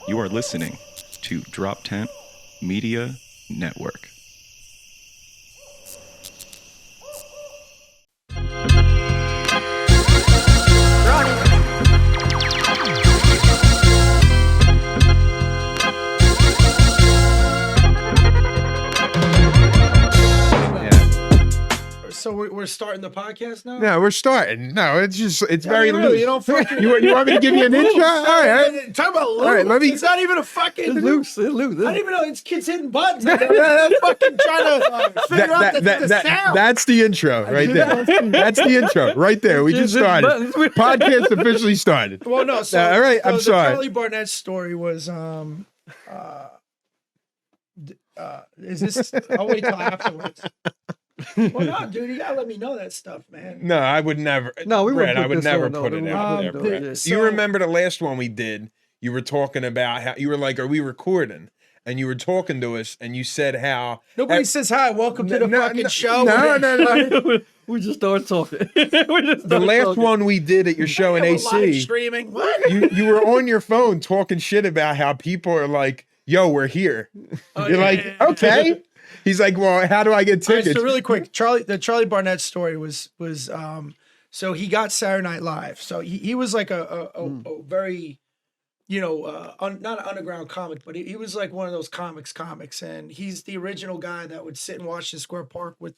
You are listening to Drop Tent Media Network. So we're starting the podcast now? No, we're starting. No, it's very loose. You don't fucking. You want me to give you an intro? All right. Talk about loose. All right, let me. It's not even a fucking. It's loose. It's loose. I don't even know. It's kids hitting buttons. They're fucking trying to figure out the sound. That's the intro right there. That's the intro right there. We just started. Podcast officially started. Well, no. So, all right, I'm the sorry. Charlie Barnett story was is this? I'll wait till afterwards. Well, no, dude, you gotta let me know that stuff, man. No, I would never. No, we Brett, wouldn't I would put this never on, no, put it we out there, wouldn't do Brett. it. So- You remember the last one we did? You were talking about how you were like, "Are we recording?" And you were talking to us, and you said how Nobody says hi. Welcome to the fucking show. No. We just started talking. The last one we did at your show in Live AC, streaming. What? you were on your phone talking shit about how people are like, "Yo, we're here." Oh, You're yeah, like, yeah, yeah. "Okay." He's like, "Well, how do I get All right, tickets?" so really quick, the Charlie Barnett story was so he got Saturday Night Live. So he was like a very, not an underground comic, but he was like one of those comics, and he's the original guy that would sit in Washington Square Park with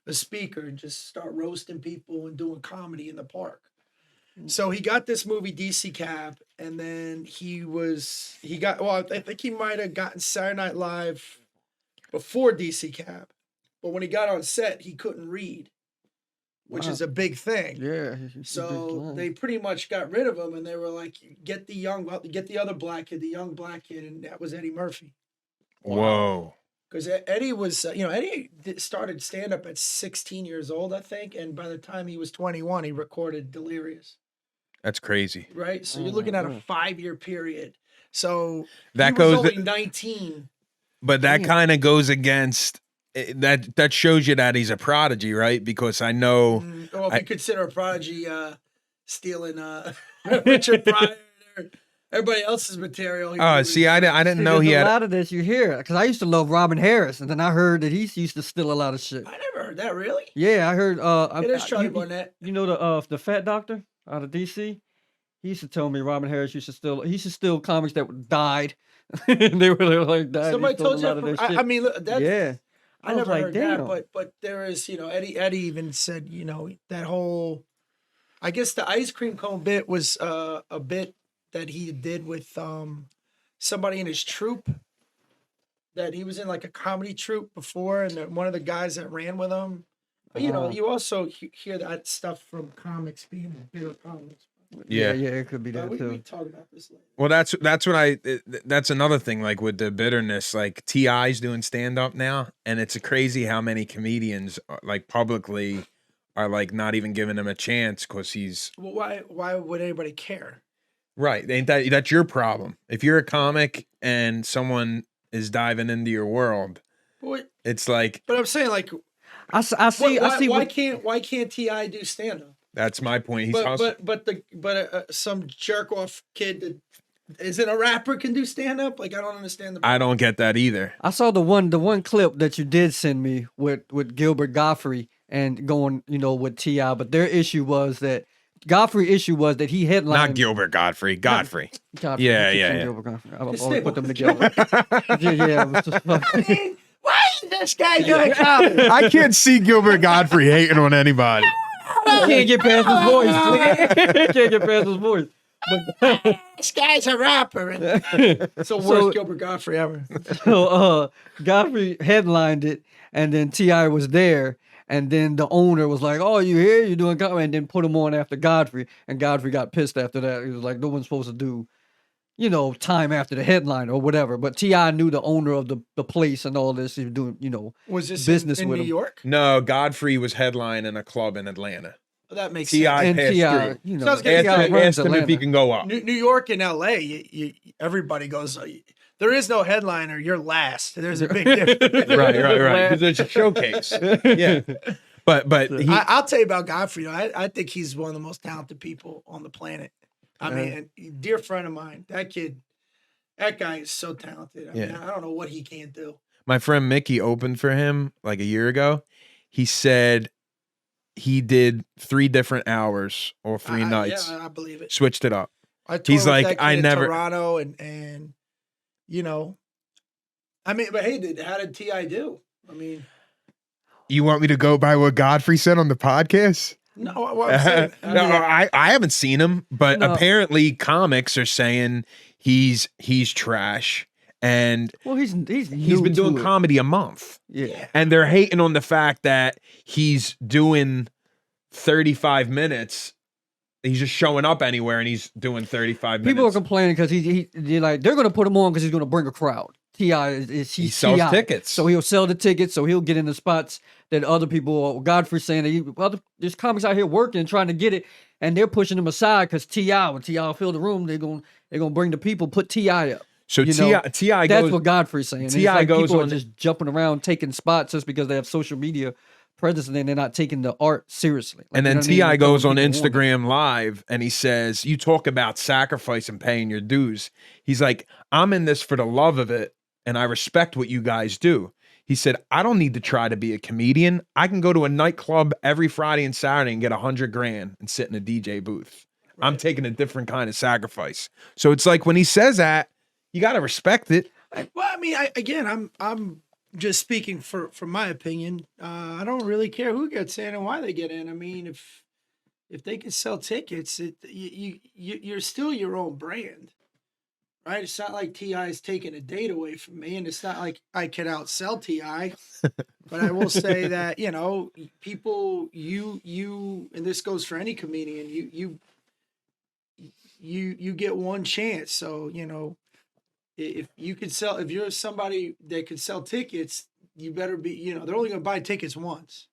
a speaker and just start roasting people and doing comedy in the park. So he got this movie DC Cab, and then I think he might have gotten Saturday Night Live before DC Cab, but when he got on set, he couldn't read, which is a big thing. Yeah. So they pretty much got rid of him, and they were like, get the other black kid, the young black kid, and that was Eddie Murphy. Whoa. Because Eddie was, Eddie started stand up at 16 years old, I think, and by the time he was 21, he recorded Delirious. That's crazy. Right, so you're looking at a 5-year period. So That he was goes- only 19. But that kind of goes against that shows you that he's a prodigy, right? Because I know Well, if you consider a prodigy stealing Richard Pryor and everybody else's material. I didn't know he a had lot of this you hear because I used to love Robin Harris, and then I heard that he used to steal a lot of shit. I never heard that, really? Yeah, I heard. It is Charlie Barnett. You know the fat doctor out of DC. He used to tell me Robin Harris used to steal comics that died. They were like died. Somebody He stole told a lot of you? their shit. I mean, look, that's, yeah. I was never like, heard damn. that, but there is, Eddie even said, that whole, I guess the ice cream cone bit was a bit that he did with somebody in his troupe, that he was in like a comedy troupe before, and one of the guys that ran with him. But you also hear that stuff from comics being bigger comics. Yeah, it could be that We too. talk about this later. Well, that's another thing. Like with the bitterness, like T.I.'s doing stand up now, and it's crazy how many comedians like publicly are like not even giving him a chance because he's Well, why would anybody care? right. Ain't that's your problem? If you're a comic and someone is diving into your world, it's like But I'm saying, like, I see. why can't T.I. do stand up? that's my point. He's hustling. But some jerk off kid that isn't a rapper can do stand up. Like, I don't understand I don't get that either. I saw the one clip that you did send me with Gilbert Gottfried and going, with T.I. But their issue was that he headlined. Not Gilbert Godfrey. Godfrey. Godfrey. Yeah, I keep yeah, saying yeah. Gilbert Gottfried. I've His always name put them was together. yeah. It was just fucking. Why is this guy doing comedy? I can't see Gilbert Godfrey hating on anybody. Can't get past his voice. Can't get past his voice. But This guy's a rapper. It's the worst Gilbert Gottfried ever. so Godfrey headlined it, and then T.I. was there, and then the owner was like, "Oh, you here? You doing comedy?" And then put him on after Godfrey, and Godfrey got pissed after that. He was like, "No one's supposed to do." Time after the headline or whatever. But T.I. knew the owner of the place and all this. He was doing, Was this business in with New him. York? No, Godfrey was headlining a club in Atlanta. That makes T.I. sense. And passed T.I., through. So I was gonna Ask say, him, runs ask him if he Atlanta. can go up. New York and L.A., everybody goes, there is no headliner, you're last. There's a big difference. Right. Because it's a showcase. Yeah. But I'll tell you about Godfrey. I think he's one of the most talented people on the planet. I mean, a dear friend of mine, that kid, That guy is so talented. I mean, Yeah. I don't know what he can't do. My friend Mickey opened for him like a year ago. He said he did 3 different hours or 3 nights. Yeah, I believe it. Switched it up. I toured He's with like, that kid I in never. Toronto and you know, I mean, but hey, how did T.I. do? I mean, You want me to go by what Godfrey said on the podcast? no, what I'm saying, No, I haven't seen him, but No. apparently comics are saying he's trash, and Well, he's he's new been doing to it. comedy a month, Yeah. and they're hating on the fact that he's doing 35 minutes. He's just showing up anywhere, and he's doing 35 minutes. People are complaining because they're like they're gonna put him on because he's gonna bring a crowd. T.I. He sells T.I. tickets. So he'll sell the tickets, so he'll get in the spots that other people, Godfrey's saying that there's comics out here working, trying to get it, and they're pushing him aside because when T.I. fill the room, they're gonna bring the people, put T.I. up. So T.I. That's goes, what Godfrey's saying. And it's T.I. like goes people are on- just jumping around, taking spots just because they have social media presence, and they're not taking the art seriously. Like, and then you know what I mean? T.I. They're goes throwing on people it. Instagram Live and he says, you talk about sacrifice and paying your dues. He's like, I'm in this for the love of it, and I respect what you guys do. He said, I don't need to try to be a comedian. I can go to a nightclub every Friday and Saturday and get $100,000 and sit in a DJ booth. I'm taking a different kind of sacrifice. So it's like when he says that, you got to respect it. well, I mean, I'm just speaking from my opinion. I don't really care who gets in and why they get in. I mean, if they can sell tickets, you're still your own brand, right? It's not like T.I. is taking a date away from me, and it's not like I could outsell T.I. But I will say that people, you, and this goes for any comedian, you get one chance. So if you're somebody that could sell tickets, you better be, they're only going to buy tickets once.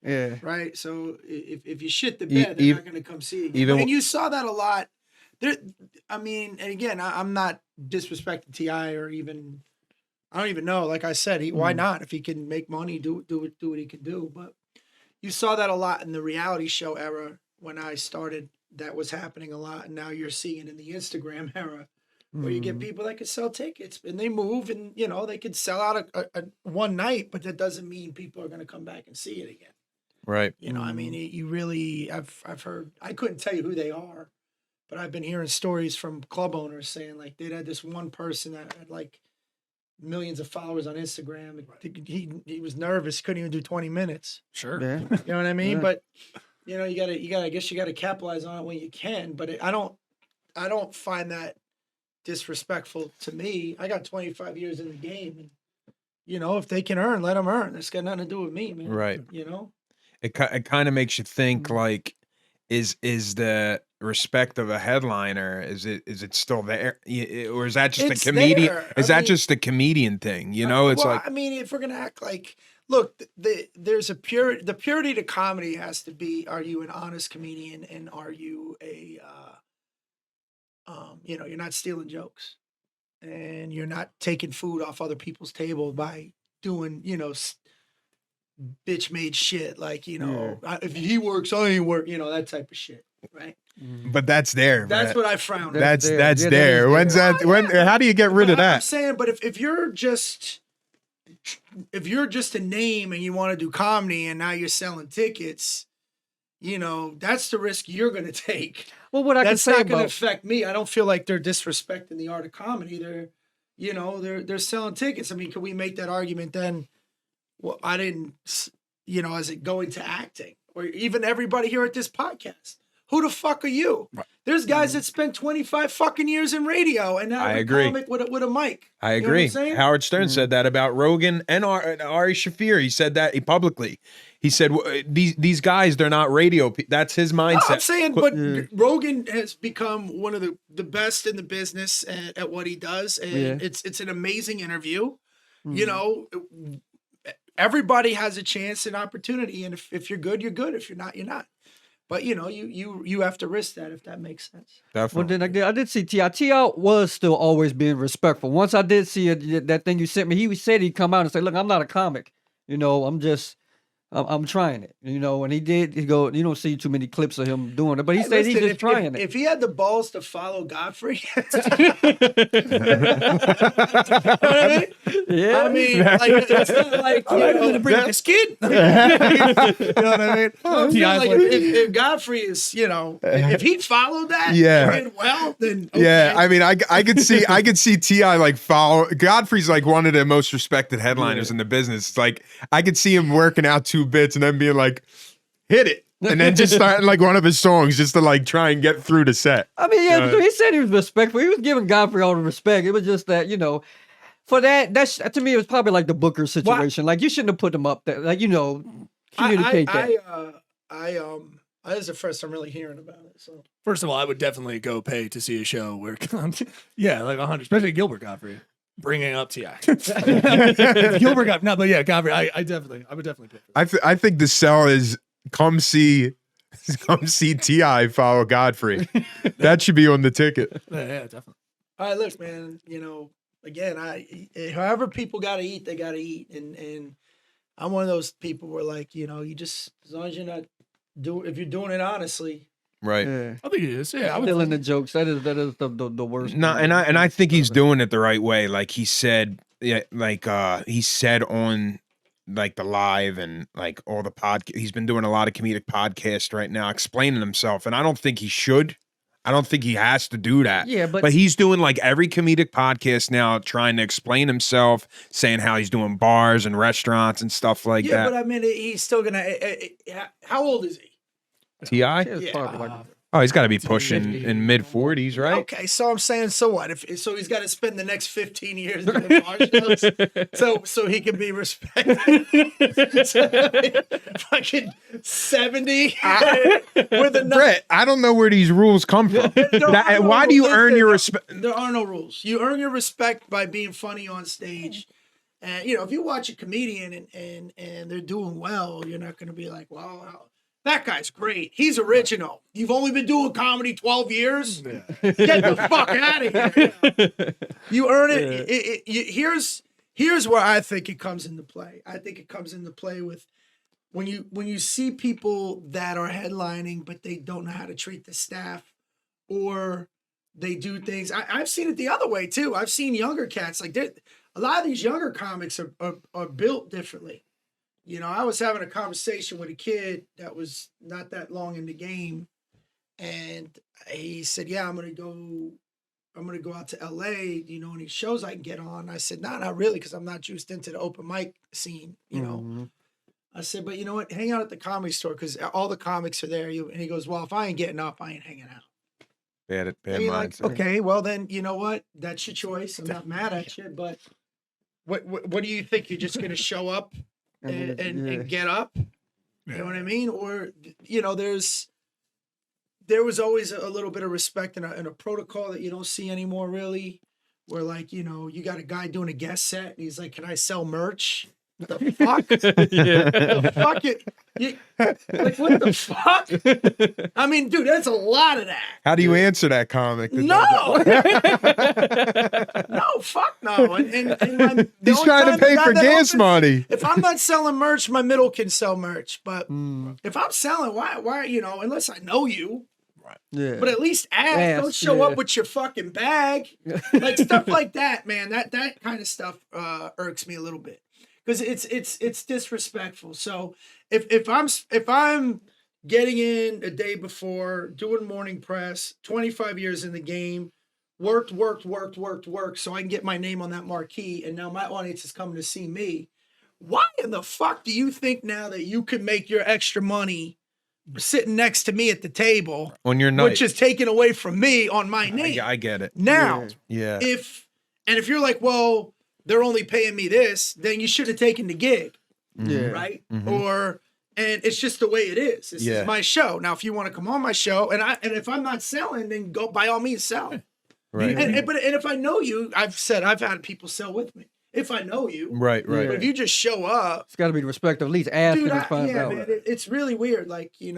Yeah. Right. So if you shit the bed, they're not going to come see you. And you saw that a lot there. I mean, and again, I'm not disrespecting T.I. or even, I don't even know. Like I said, why not? If he can make money, do what he can do. But you saw that a lot in the reality show era when I started. That was happening a lot. And now you're seeing it in the Instagram era, where you get people that can sell tickets and they move, and they could sell out a one night, but that doesn't mean people are going to come back and see it again. Right. I mean, you really, I've heard, I couldn't tell you who they are, but I've been hearing stories from club owners saying like they'd had this one person that had like millions of followers on Instagram. He was nervous, couldn't even do 20 minutes. Sure. Yeah. You know what I mean? Yeah. But I guess you gotta capitalize on it when you can. But I don't find that disrespectful to me. I got 25 years in the game, and if they can earn, let them earn. That's got nothing to do with me, man. Right. It kind of makes you think like, is the respect of a headliner, is it still there, or is that just It's a comedian? there. Is I that mean- just a comedian thing? It's well, like, I mean, if we're gonna act like, look, there's the purity to comedy has to be: are you an honest comedian, and are you a, you're not stealing jokes, and you're not taking food off other people's table by doing, bitch made shit like, if he works, I ain't work, that type of shit, right? but that's there. That's Matt. what I frown on. That's there. that's Yeah, that there. is When's there. that? When? How do you get rid But of I'm that? saying, but if you're just a name and you want to do comedy and now you're selling tickets, that's the risk you're going to take. Well, what I can That's say not going to about affect me. I don't feel like they're disrespecting the art of comedy. They're, they're selling tickets. I mean, can we make that argument then? Well, I didn't, is it going to acting, or even everybody here at this podcast? Who the fuck are you? There's guys that spent 25 fucking years in radio and now I they're agree. comic with a mic. I You know what agree. I'm saying? Howard Stern said that about Rogan and Ari Shaffir. He said that publicly. He said these guys, they're not radio. That's his mindset. I'm saying, but Rogan has become one of the best in the business at what he does, and it's an amazing interview. Everybody has a chance and opportunity, and if you're good, you're good. If you're not, you're not. But you have to risk that, if that makes sense. Definitely. Well, then I did see T.I. T.I. was still always being respectful. Once I did see that thing you sent me, he said he'd come out and say, "Look, I'm not a comic. I'm just I'm trying it, and he did. He go, you don't see too many clips of him doing it, but he Hey, said he's listen, just trying it. If he had the balls to follow Godfrey, you know Yeah, I mean, like it's not like I'm gonna bring this kid. you know what I mean? Well, T.I.'s like, like- if Godfrey is, if he followed that, Yeah. and did well, then okay. Yeah, I mean, I could see Ti like follow. Godfrey's like one of the most respected headliners in the business. It's like I could see him working out 2 bits and then being like, "Hit it," and then just starting like one of his songs just to like try and get through the set. I mean, yeah. So he said he was respectful. He was giving Godfrey all the respect. It was just that, for that's to me, it was probably like the Booker situation. Like you shouldn't have put him up there. Like communicate that. This is the first I'm really hearing about it. So First of all, I would definitely go pay to see a show where, yeah, like 100, especially Gilbert Godfrey bringing up Ti. Gilbert Godfrey, no, but yeah, Godfrey, I would definitely pay for that. I think the sell is come see Ti follow Godfrey. That should be on the ticket. Yeah, definitely. all right, look, man. Again, however people got to eat, they got to eat, and I'm one of those people where like you just as long as you're not if you're doing it honestly. Right. Yeah. I think it is. Yeah, I would. Still in the jokes. That is the worst. No, and I think he's doing it the right way. Like he said, he said on like the live and like all the he's been doing a lot of comedic podcasts right now, explaining himself. And I don't think he should. I don't think he has to do that. Yeah, but he's doing like every comedic podcast now, trying to explain himself, saying how he's doing bars and restaurants and stuff like Yeah, that. but I mean, he's still gonna. How old is he? Ti? it's probably like- Oh, he's got to be pushing 50. in mid 40s, right? Okay, so I'm saying, so what? So he's got to spend the next 15 years doing bar shows, so he can be respected. Fucking 70 with a Brett, I don't know where these rules come from. Why do you earn your respect? There are no rules. You earn your respect by being funny on stage. And if you watch a comedian and they're doing well, you're not going to be like, wow, that guy's great. He's original. You've only been doing comedy 12 years? Yeah. Get the fuck out of here. You earn it. Here's where I think it comes into play. I think it comes into play with when you see people that are headlining, but they don't know how to treat the staff, or they do things. I've seen it the other way too. I've seen younger cats, like a lot of these younger comics are built differently. I was having a conversation with a kid that was not that long in the game, and he said, "Yeah, I'm gonna go out to LA, any shows I can get on." I said, "No, not really, because I'm not juiced into the open mic scene, Mhm. I said, "But you know what? Hang out at the Comedy Store because all the comics are there." And he goes, "Well, if I ain't getting up, I ain't hanging out." Bad And you're like, mindset. okay, well then, you know what? That's your choice. I'm not mad at you, but what do you think? You're just gonna show up and get up? You know what I mean? Or there was always a little bit of respect and a protocol that you don't see anymore, really. Where like you got a guy doing a guest set and he's like, "Can I sell merch?" The fuck? The fuck like what the fuck? I mean, dude, that's a lot of that. How do you answer that comic? No, no, fuck no. And He's trying to pay for gas money. If I'm not selling merch, my middle can sell merch. But if I'm selling, why? Unless I know you. Yeah. But at least ask. Don't show up with your fucking bag, like stuff like that, man. That kind of stuff irks me a little bit because it's disrespectful. So if I'm getting in a day before, doing morning press, 25 years in the game, worked, so I can get my name on that marquee, and now my audience is coming to see me. Why in the fuck do you think now that you can make your extra money sitting next to me at the table On your night. which is taken away from me on my name? I get it. Now, Yeah. if you're like, well, they're only paying me this, then you should have taken the gig, Yeah. right? Mhm. And it's just the way it is. This Yeah. is my show. Now, if you want to come on my show, and if I'm not selling, then go by all means sell. Right. And if I know you, I've had people sell with me. If I know you, Right. But if you just show up, It's got to be respect. At least ask dude, and find out. man, it's really weird. Like your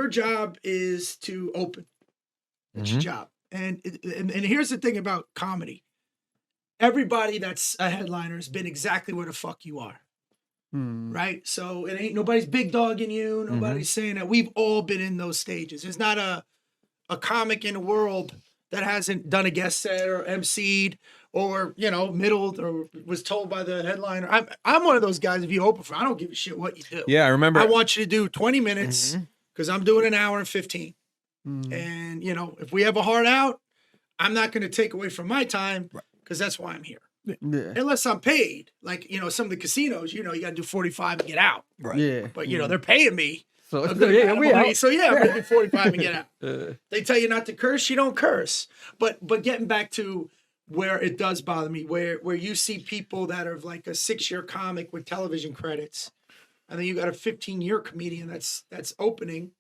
job is to open. That's your job. And here's the thing about comedy. everybody that's a headliner has been exactly where the fuck you are. Right? So it ain't nobody's big dogging you. Nobody's saying that. We've all been in those stages. There's not a comic in the world that hasn't done a guest set or emceed or, middled or was told by the headliner. I'm one of those guys, if you open for, I don't give a shit what you do. Yeah, I remember. I want you to do 20 minutes because I'm doing an hour and 15. And, if we have a hard out, I'm not going to take away from my time because that's why I'm here. Yeah. Unless I'm paid. Like, some of the casinos, you got to do 45 and get out. Right. Yeah. But, they're paying me. So a good amount of we money. out. So, I'm going to do 45 and get out. They tell you not to curse, you don't curse. But getting back to where it does bother me, where you see people that are like a 6-year comic with television credits, and then you got a 15-year comedian that's opening,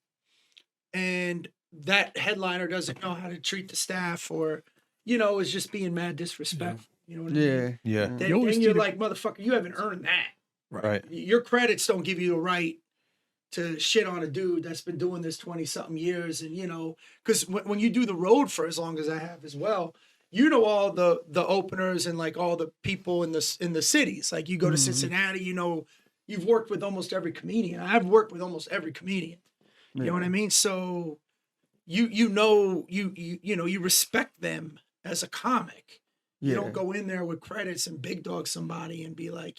and that headliner doesn't know how to treat the staff or, is just being mad disrespectful. You know what I mean? Yeah. Then you're like, motherfucker, you haven't earned that. Right. Your credits don't give you the right to shit on a dude that's been doing this 20-something years. And, because when you do the road for as long as I have as well, all the openers and like all the people in the cities. Like you go to Cincinnati, you've worked with almost every comedian. I've worked with almost every comedian. You know what I mean? So you respect them as a comic. You don't go in there with credits and big dog somebody and be like,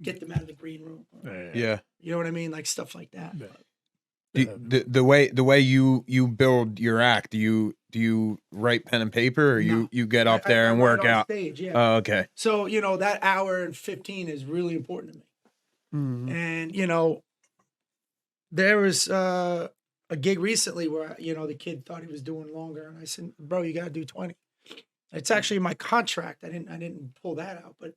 get them out of the green room. Yeah. You know what I mean? Like stuff like that. The way you build your act, do you write pen and paper or No. you get up there and I work write on out? Stage, yeah. Oh, okay. So, that hour and 15 is really important to me. And, there was a gig recently where, the kid thought he was doing longer. And I said, bro, you got to do 20. It's actually my contract. I didn't pull that out, but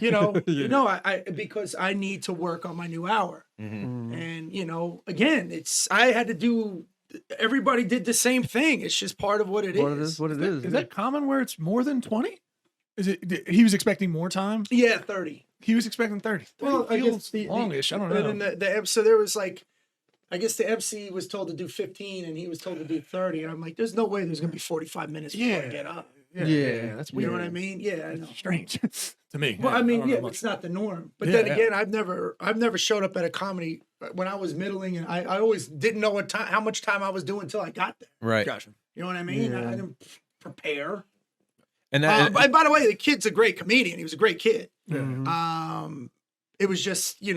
I because I need to work on my new hour. And again, I had to do. Everybody did the same thing. It's just part of what it is. What it is. Is that common where it's more than 20? Is it? He was expecting more time. Yeah, 30. He was expecting 30. Well, I feels guess longish. I don't know. And then so there was like, I guess the MC was told to do 15 and he was told to do 30. And I'm like, there's no way there's gonna be 45 minutes before I get up. Yeah, that's weird. You know what I mean? Yeah, I know. Strange to me. Well, I mean, don't know it's not the norm. But Yeah, then yeah. again, I've never showed up at a comedy when I was middling, and I always didn't know how much time I was doing until I got there. Right. Gotcha. You know what I mean? I didn't prepare. And that, By the way, the kid's a great comedian. He was a great kid. Yeah. It was just, it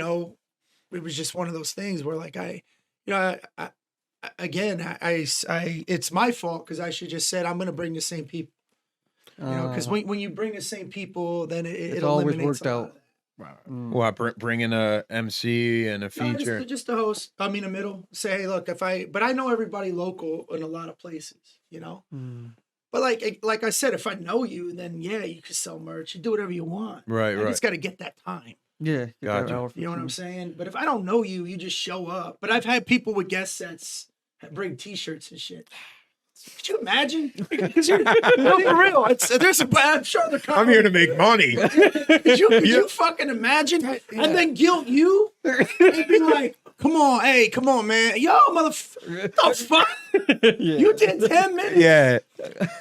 was just one of those things where like it's my fault because I should just said I'm going to bring the same people. Because when you bring the same people, then it always eliminates worked a lot out. of that. Well, bringing a MC and a feature. No, just a host. I mean, a middle. Say, hey, look, but I know everybody local in a lot of places, But like I said, if I know you, then yeah, you can sell merch. You do whatever you want. Right, I just got to get that time. Yeah, Gotcha. You know what I'm saying? But if I don't know you, you just show up. But I've had people with guest sets bring T-shirts and shit. Could you imagine? No, for real. I'm sure the I'm here to make money. Could you fucking imagine? And then guilt you and be like, come on, man. Yo, motherfucker. The fuck? You did 10 minutes? Yeah.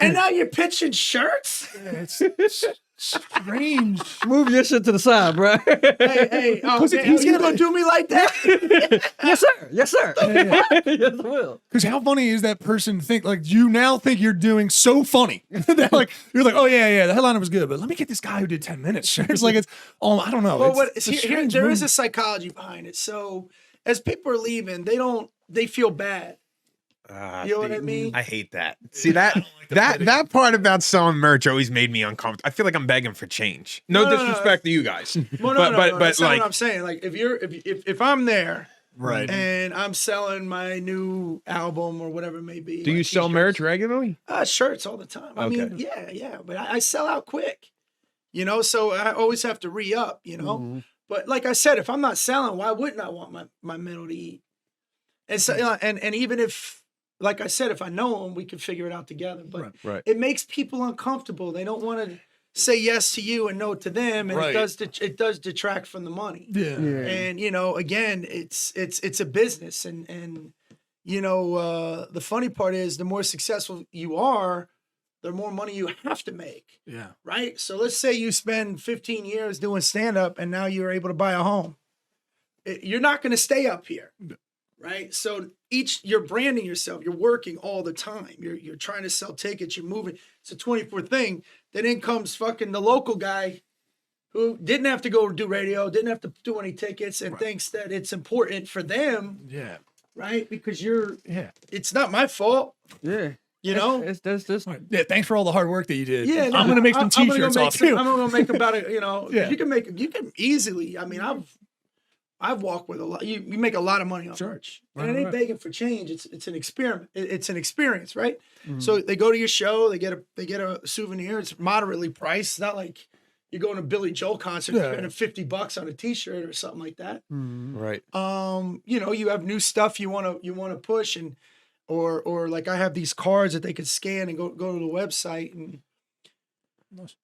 And now you're pitching shirts? It's strange. Move your shit to the side, bro. Hey, he's going to do me like that? Yes, sir. Yes, sir. Yes, I will. Because how funny is that person think like you now think you're doing so funny that like you're like, oh yeah, the headliner was good, but let me get this guy who did 10 minutes. It's like I don't know. Well, It's a strange there move. is a psychology behind it. So as people are leaving, they feel bad. You know what I mean? I hate that. See that part about selling merch always made me uncomfortable. I feel like I'm begging for change. No disrespect to you guys. Well, but that's not like what I'm saying. Like if I'm there, right, and I'm selling my new album or whatever it may be. do you sell merch regularly? Shirts all the time. I Okay. mean, yeah, but I sell out quick. So I always have to re-up. But like I said, if I'm not selling, why wouldn't I want my middle to eat? And so and even if, like I said, if I know them, we can figure it out together. But Right. it makes people uncomfortable. They don't want to say yes to you and no to them, and Right. it does detract from the money. Yeah. And again, it's a business, and the funny part is the more successful you are, the more money you have to make. Yeah. Right? So let's say you spend 15 years doing stand-up and now you're able to buy a home. You're not going to stay up here. Right? So you're branding yourself. You're working all the time. You're trying to sell tickets. You're moving. It's a 24 thing. Then in comes fucking the local guy who didn't have to go do radio, didn't have to do any tickets, and thinks that it's important for them. Yeah. Right? Because it's not my fault. Yeah. You know? That's Yeah, thanks for all the hard work that you did. Yeah, I'm gonna make some t-shirts off too. I'm gonna make about it. You know, Yeah. you can easily. I mean, I've walked with a lot. You make a lot of money off merch, and it ain't begging for change. It's an experiment. It's an experience, right? So they go to your show, they get a souvenir. It's moderately priced. It's not like you're going to Billy Joel concert spending $50 on a T-shirt or something like that. Right. You know, you have new stuff you want to push, and or like I have these cards that they could scan and go to the website, and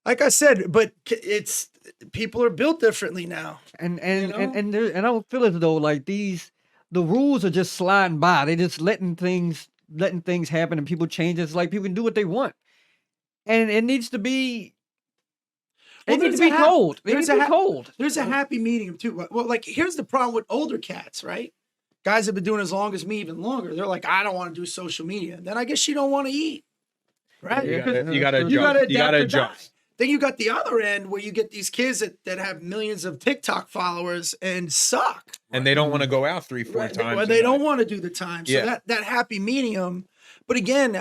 like I said, but it's people are built differently now. and I don't feel as though like the rules are just sliding by. They just letting things happen and people change. It's like people can do what they want, and it needs to be. Well, It needs to be cold. It needs to be cold. There's a happy medium too. Well, like here's the problem with older cats, right? Guys have been doing as long as me, even longer. They're like, I don't want to do social media. Then I guess you don't want to eat, right? You gotta adapt or die. adjust. Then you got the other end where you get these kids that have millions of TikTok followers and suck. And they don't want to go out 3-4 Right. times. Well, they don't want to do the time. So Yeah. that happy medium. But again,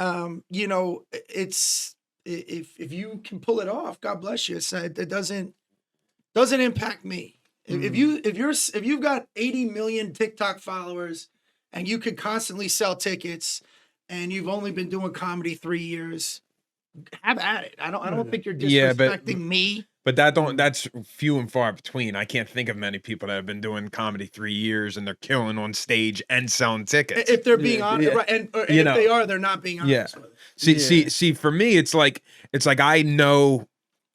you know, it's if you can pull it off, God bless you. It doesn't impact me. If you've got 80 million TikTok followers and you could constantly sell tickets and you've only been doing comedy 3 years, have at it. I don't think you're disrespecting me. But that's few and far between. I can't think of many people that have been doing comedy 3 years and they're killing on stage and selling tickets. If they're being honest, right, and if they are, they're not being honest with it. See, for me, it's like I know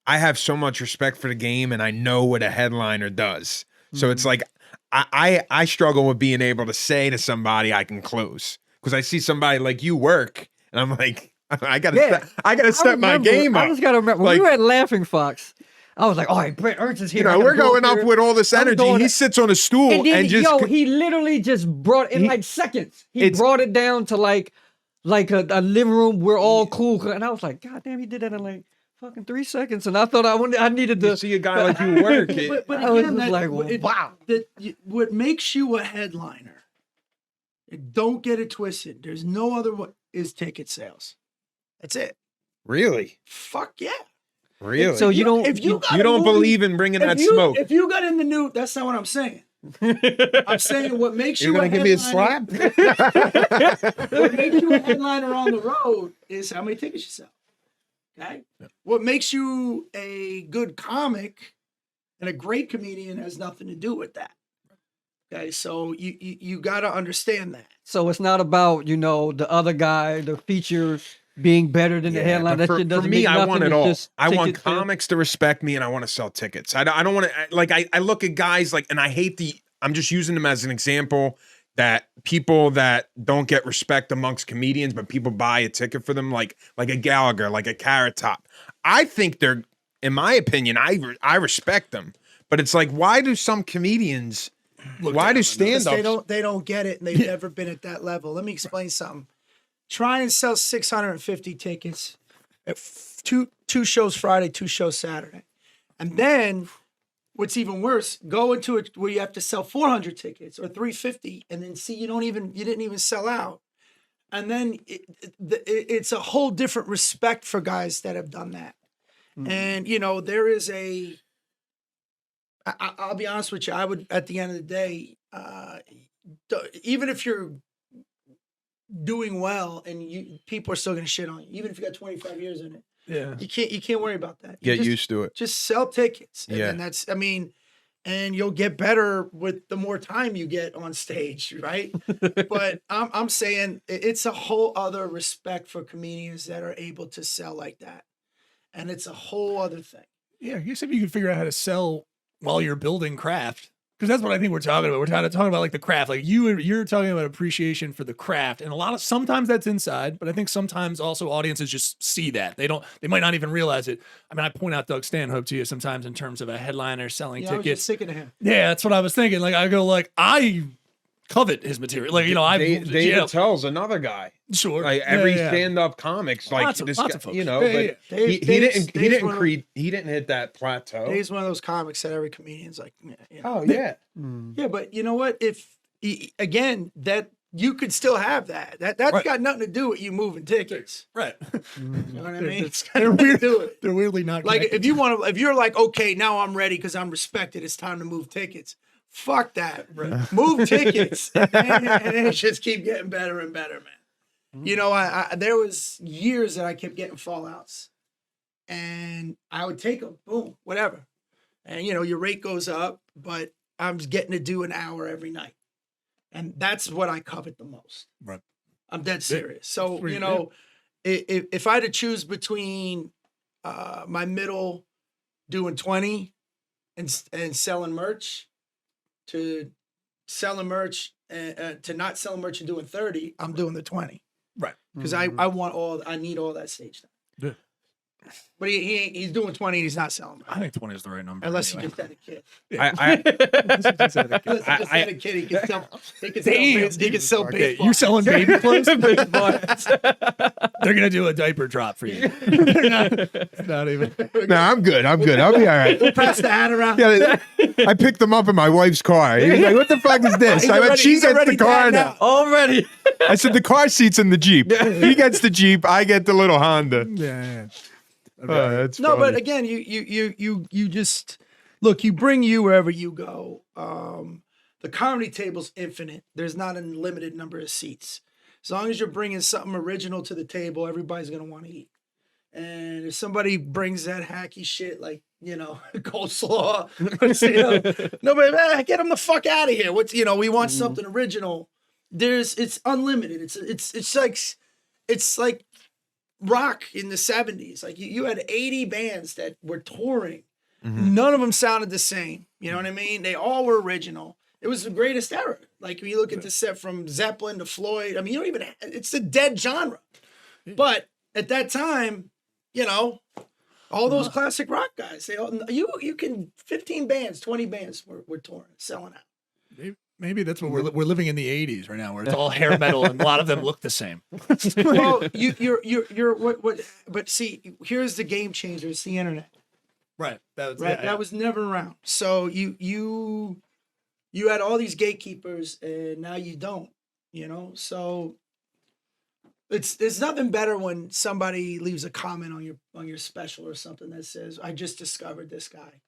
I have so much respect for the game and I know what a headliner does. So it's like I struggle with being able to say to somebody I can close because I see somebody like you work and I'm like, I gotta step my game up. I just gotta remember when we were at Laughing Fox. I was like, "Oh, Bret Ernst is here." You know, we're going up with all this energy. He sits on a stool and just he literally just brought in like seconds. He brought it down to like a living room. We're all cool, and I was like, "God damn, he did that in like fucking 3 seconds." And I thought I needed to see a guy like you work. But I was again, just like, wow. What makes you a headliner? Don't get it twisted. There's no other way. Is ticket sales. That's it. Really? Fuck yeah. Really? So you don't believe in bringing that smoke. If you got in the new, that's not what I'm saying. I'm saying what makes you You're gonna give me a slap? What makes you a headliner on the road is how many tickets you sell. Okay? What makes you a good comic and a great comedian has nothing to do with that. Okay, so you got to understand that. So it's not about the other guy, the feature being better than the headline. That shit doesn't for me, mean I nothing. want it It's all. just I want ticket sales. comics to respect me, and I want to sell tickets. I don't want to I look at guys like, and I hate I'm just using them as an example that people that don't get respect amongst comedians, but people buy a ticket for them, like a Gallagher, like a Carrot Top. I think they're, in my opinion, I respect them, but it's like, why do some comedians? Why do stand-ups? They don't get it, and they've never been at that level. Let me explain something. Try and sell 650 tickets at two shows Friday, 2 shows Saturday, and then what's even worse, go into it where you have to sell 400 tickets or 350, and then see you didn't even sell out, and then it's a whole different respect for guys that have done that, and there is a. I'll be honest with you. I would, at the end of the day, even if you're doing well and people are still going to shit on you, even if you got 25 years in it, you can't worry about that. Get used to it. Just sell tickets, and that's. And you'll get better with the more time you get on stage, right? But I'm saying it's a whole other respect for comedians that are able to sell like that, and it's a whole other thing. Yeah, I guess if you could figure out how to sell while you're building craft, Because that's what I think we're talking about. We're talking about like the craft. Like you're talking about appreciation for the craft, and sometimes that's inside, but I think sometimes also audiences just see that they might not even realize it. I mean, I point out Doug Stanhope to you sometimes in terms of a headliner selling I was tickets. just thinking of him. Yeah, that's what I was thinking. Like I go like I covet his material. Like David Attell's another guy. Sure, Like every stand-up comics, like lots of this folks. guy, Yeah. but he didn't hit that plateau. Dave's one of those comics that every comedian's like, Oh yeah. Yeah, but you know what? Again, that you could still have that's Right. got nothing to do with you moving tickets. Right. You know what I mean? They're weird. Do it. They're weirdly not Like connected. if you're like, okay, now I'm ready because I'm respected. It's time to move tickets. Fuck that. Move tickets, and then just keep getting better and better, man. You know, I there was years that I kept getting fallouts, and I would take them, boom, whatever, and you know your rate goes up, but I'm getting to do an hour every night, and that's what I covet the most. Right. I'm dead serious. So pretty you know, if I had to choose between my middle doing 20 and selling merch to selling merch and to not selling merch and doing 30, I'm doing the 20. Right. Because I need all that stage time. Yeah. But he's doing 20 and he's not selling merch. I think 20 is the right number. Unless anyway. he just had a kid. I Unless he just had a kid, he can sell baseball. You're selling baby clothes? They're gonna do a diaper drop for you. They're not even. No, I'm good. I'll be all right. Pass the hat around. Yeah, I picked them up in my wife's car. He was like, "What the fuck is this?" I went, "She gets the car now." Already. I said, "The car seat's in the Jeep. He gets the Jeep. I get the little Honda." Yeah. Oh, that's No, but funny. again, you just look. You bring you wherever you go. The comedy table's infinite. There's not a limited number of seats. As long as you're bringing something original to the table, everybody's gonna want to eat. And if somebody brings that hacky shit like coleslaw, nobody get them the fuck out of here. We want something original. It's unlimited. It's like rock in the 70s. Like you had 80 bands that were touring. None of them sounded the same. You know what I mean? They all were original. It was the greatest era. Like when you look at the set from Zeppelin to Floyd, I mean, it's a dead genre. But at that time, all those classic rock guys, you can 15 bands, 20 bands were touring, selling out. Maybe that's what we're living in the 80s right now, where it's all hair metal and a lot of them look the same. Well, you're what? But see, here's the game changer. It's the internet. Right. That was never around. So you had all these gatekeepers, and now you don't. So it's nothing better when somebody leaves a comment on your special or something that says, "I just discovered this guy."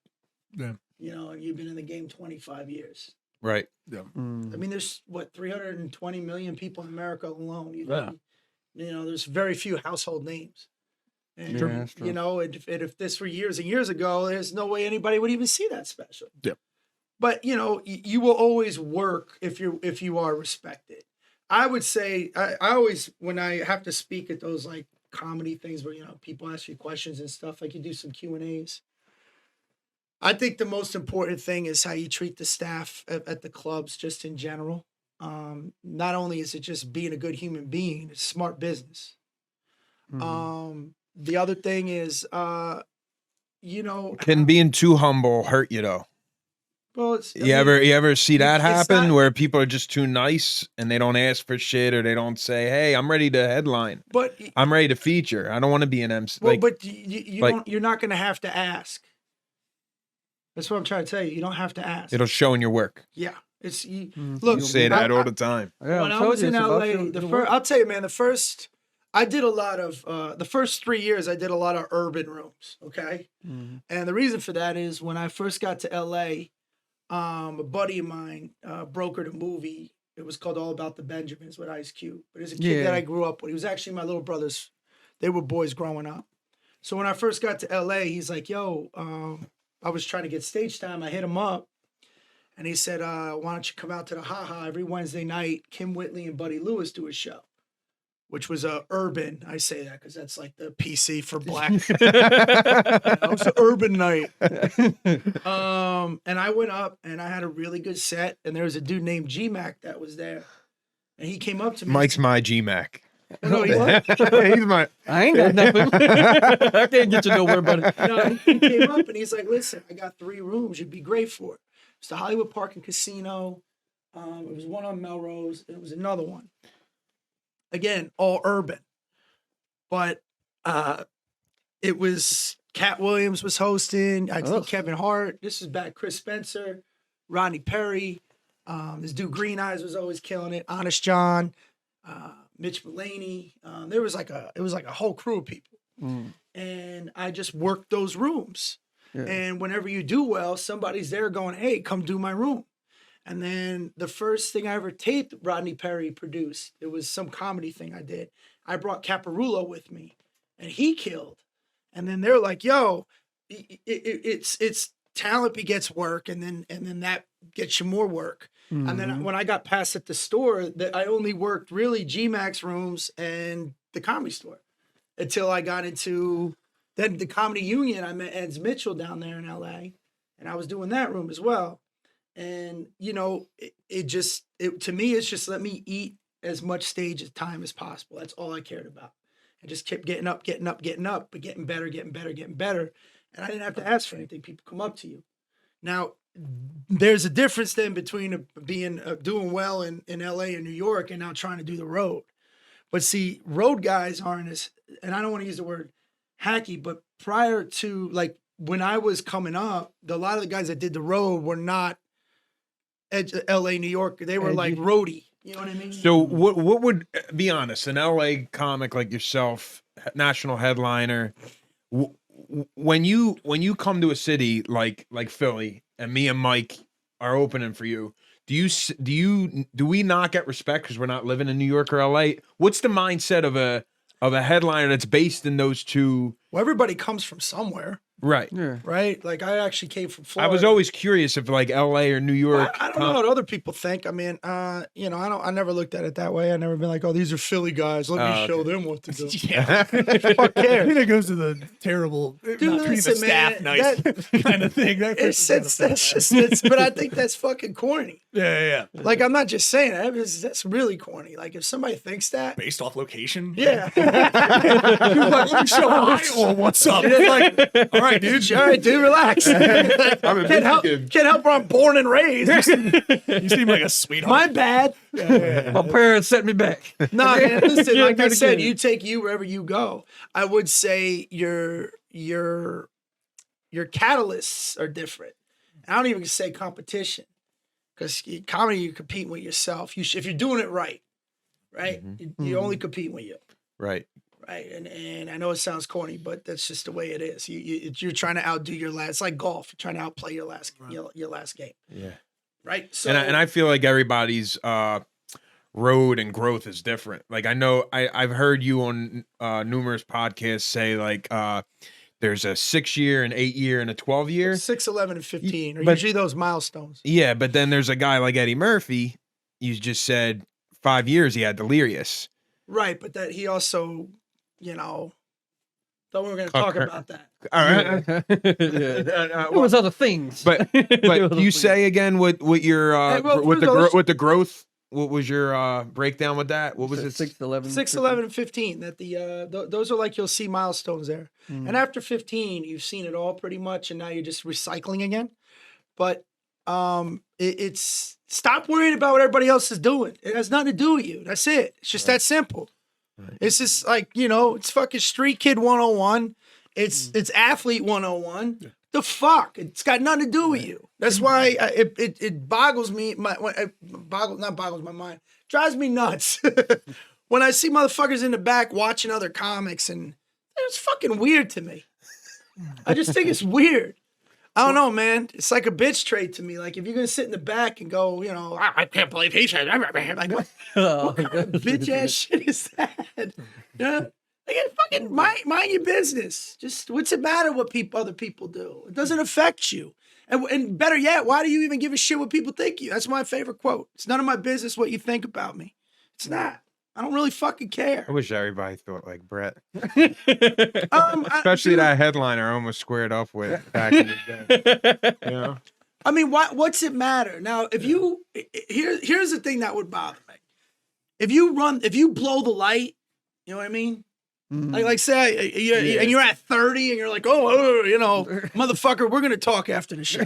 Yeah. And you've been in the game 25 years. right. Yeah. I mean, there's 320 million people in America alone. Yeah. There's very few household names. And, Yeah, that's true. and if this were years and years ago, there's no way anybody would even see that special. Yep. But you will always work if you are respected. I would say I always, when I have to speak at those like comedy things where people ask you questions and stuff, like you do some Q&As. I think the most important thing is how you treat the staff at the clubs, just in general. Not only is it just being a good human being, it's smart business. The other thing is, Can being too humble hurt you though? well, You ever see that it's happen not- where people are just too nice and they don't ask for shit, or they don't say, "Hey, I'm ready to headline. but I'm ready to feature. I don't want to be an MC." well, Like, but you like- don't. You're not going to have to ask. That's what I'm trying to tell you. You don't have to ask. it'll show in your work. Yeah, it's look. You say that all the time. Yeah, When I I told was you in it's about LA, I'll tell you, man, I did a lot of the first 3 years. I did a lot of urban rooms. Okay, and the reason for that is when I first got to LA, a buddy of mine brokered a movie. It was called All About the Benjamins with Ice Cube. But it's a kid that I grew up with. He was actually my little brother's. They were boys growing up. So when I first got to LA, he's like, "Yo, I was trying to get stage time. I hit him up, and he said, why don't you come out to the Ha Ha every Wednesday night? Kim Whitley and Buddy Lewis do a show." which was a urban. I say that because that's like the PC for black. It was an urban night. And I went up and I had a really good set. And there was a dude named G-Mac that was there. And he came up to me. Mike's my GMAC. No, he wasn't. He's my. I ain't got nothing. I can't get you nowhere, buddy. No, he came up and he's like, listen, I got 3 rooms you'd be great for. It's the Hollywood Park and Casino. It was one on Melrose. And it was another one. Again, all urban. But it was Cat Williams was hosting. I think Kevin Hart. This is back. Chris Spencer, Rodney Perry. This dude Green Eyes was always killing it. Honest John, Mitch Mulaney. It was like a whole crew of people. And I just worked those rooms. Yeah. And whenever you do well, somebody's there going, hey, come do my room. And then the first thing I ever taped, Rodney Perry produced. It was some comedy thing I did. I brought Caparulo with me, and he killed. And then they're like, "Yo, it's talent begets work, and then that gets you more work." Mm-hmm. And then when I got passed at the store, that I only worked really G-Max rooms and the Comedy Store until I got into then the Comedy Union. I met Eds Mitchell down there in LA, and I was doing that room as well. And, you know, it to me, it's just let me eat as much stage time as possible. That's all I cared about. I just kept getting up, but getting better. And I didn't have to ask for anything. People come up to you. Now, there's a difference then between doing well in LA and New York and now trying to do the road. But see, road guys aren't as, and I don't want to use the word hacky, but prior to, like, when I was coming up, a lot of the guys that did the road were not LA, New York. They were like roadie. You know what I mean? So what would, be honest, an LA comic like yourself, national headliner, when you come to a city like Philly and me and Mike are opening for you, do we not get respect because we're not living in New York or LA? What's the mindset of a headliner that's based in those two? Well, everybody comes from somewhere. Right. Yeah. Right. Like I actually came from Florida. I was always curious if like LA or New York. I don't know what other people think. I mean, you know, I never looked at it that way. I never been like, oh, these are Philly guys. Let me show them what to do. Yeah. Fuck cares? I think that goes to the terrible, not treating the staff nice kind of thing. But I think that's fucking corny. Yeah. Like, I'm not just saying that. That's really corny. Like, if somebody thinks that. Based off location? Yeah. You're like, let me show Iowa what's up. Like, all right, dude. All right, dude, relax. Can't help where I'm born and raised. You seem like a sweetheart. My bad. Yeah. My parents set me back. No, man, listen, like I said, you take you wherever you go. I would say your catalysts are different. I don't even say competition. Because comedy, you're competing with yourself. If you're doing it right? Mm-hmm. You're only competing with you. Right. Right. And I know it sounds corny, but that's just the way it is. You're trying to outdo your last. It's like golf. You're trying to outplay your last game. Yeah. Right. So and I feel like everybody's road and growth is different. Like I know I've heard you on numerous podcasts say like there's a 6-year, an 8-year, and a 12-year. 6, 11, and 15 are usually those milestones. Yeah, but then there's a guy like Eddie Murphy. You just said 5 years he had Delirious. Right, but that he also, you know, thought we were going to talk about that. All right. There was other things. But you say again what your with the growth. What was your breakdown with that? What was it? 6, 11, 6, 11, and 15. That those are like you'll see milestones there. Mm. And after 15, you've seen it all pretty much, and now you're just recycling again. But it's stop worrying about what everybody else is doing. It has nothing to do with you. That's it. It's just that simple. Right. It's just like, you know, it's fucking street kid 101. It's athlete 101. Yeah. The fuck? It's got nothing to do with you. That's why it boggles me. Not boggles my mind. Drives me nuts when I see motherfuckers in the back watching other comics, and it's fucking weird to me. I just think it's weird. I don't know, man. It's like a bitch trait to me. Like if you're gonna sit in the back and go, you know, I can't believe he said, like what kind of bitch ass shit is that? Yeah. Like, fucking mind your business. Just what's it matter what other people do? It doesn't affect you. And better yet, why do you even give a shit what people think of you? That's my favorite quote. It's none of my business what you think about me. It's not. I don't really fucking care. I wish everybody thought like Bret. Especially Especially that headliner I almost squared up with back in the day. You know? I mean, what's it matter? Now, if you here's the thing that would bother me. If you blow the light, you know what I mean? Like say and you're at 30 and you're like, motherfucker, we're gonna talk after the show.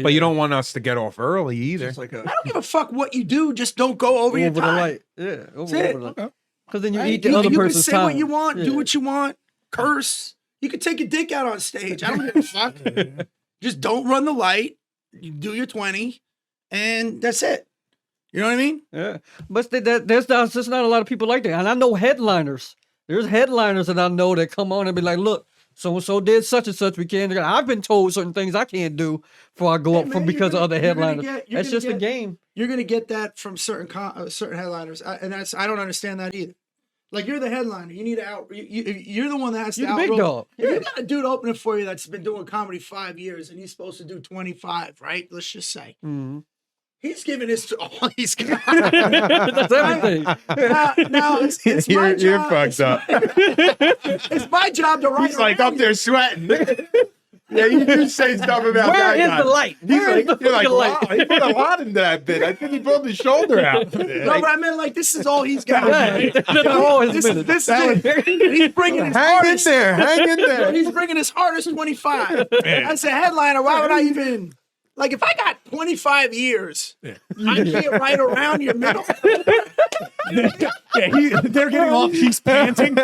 But you don't want us to get off early either. It's like I don't give a fuck what you do, just don't go over your the time. light. Yeah, over the light. Because then you Right? eat the other you can person's say time. what you want, Yeah. do what you want, curse. You can take your dick out on stage. I don't give a fuck. Just don't run the light. You do your 20, and that's it. You know what I mean? Yeah, but there's just not a lot of people like that. And I know headliners. There's headliners that I know that come on and be like, look, so-and-so did such and such. We can't. I've been told certain things I can't do before I go up from because of other headliners. That's just a game. You're gonna get that from certain headliners, and I don't understand that either. Like you're the headliner, you need to out. You're the one that has to You're the out. big dog. If you got a dude opening for you that's been doing comedy 5 years and he's supposed to do 25, right? Let's just say. Mm-hmm. He's giving his all he's got. That's everything. Now it's my job. You're fucked up. It's my job to write. He's like up there sweating. Yeah, you do say stuff about Where that is guy. the light? He's Where is like, the you're like, fucking light? wow, he put a lot into that bit. I think he pulled his shoulder out. No, but I meant like this is all he's got. Right. That's all his minutes. This is it. He's bringing his Hang in hardest. there, hang in there. He's bringing his hardest 25. As a headliner, why would I even? Like, if I got 25 years, I can't write around your middle. They're getting off. He's panting.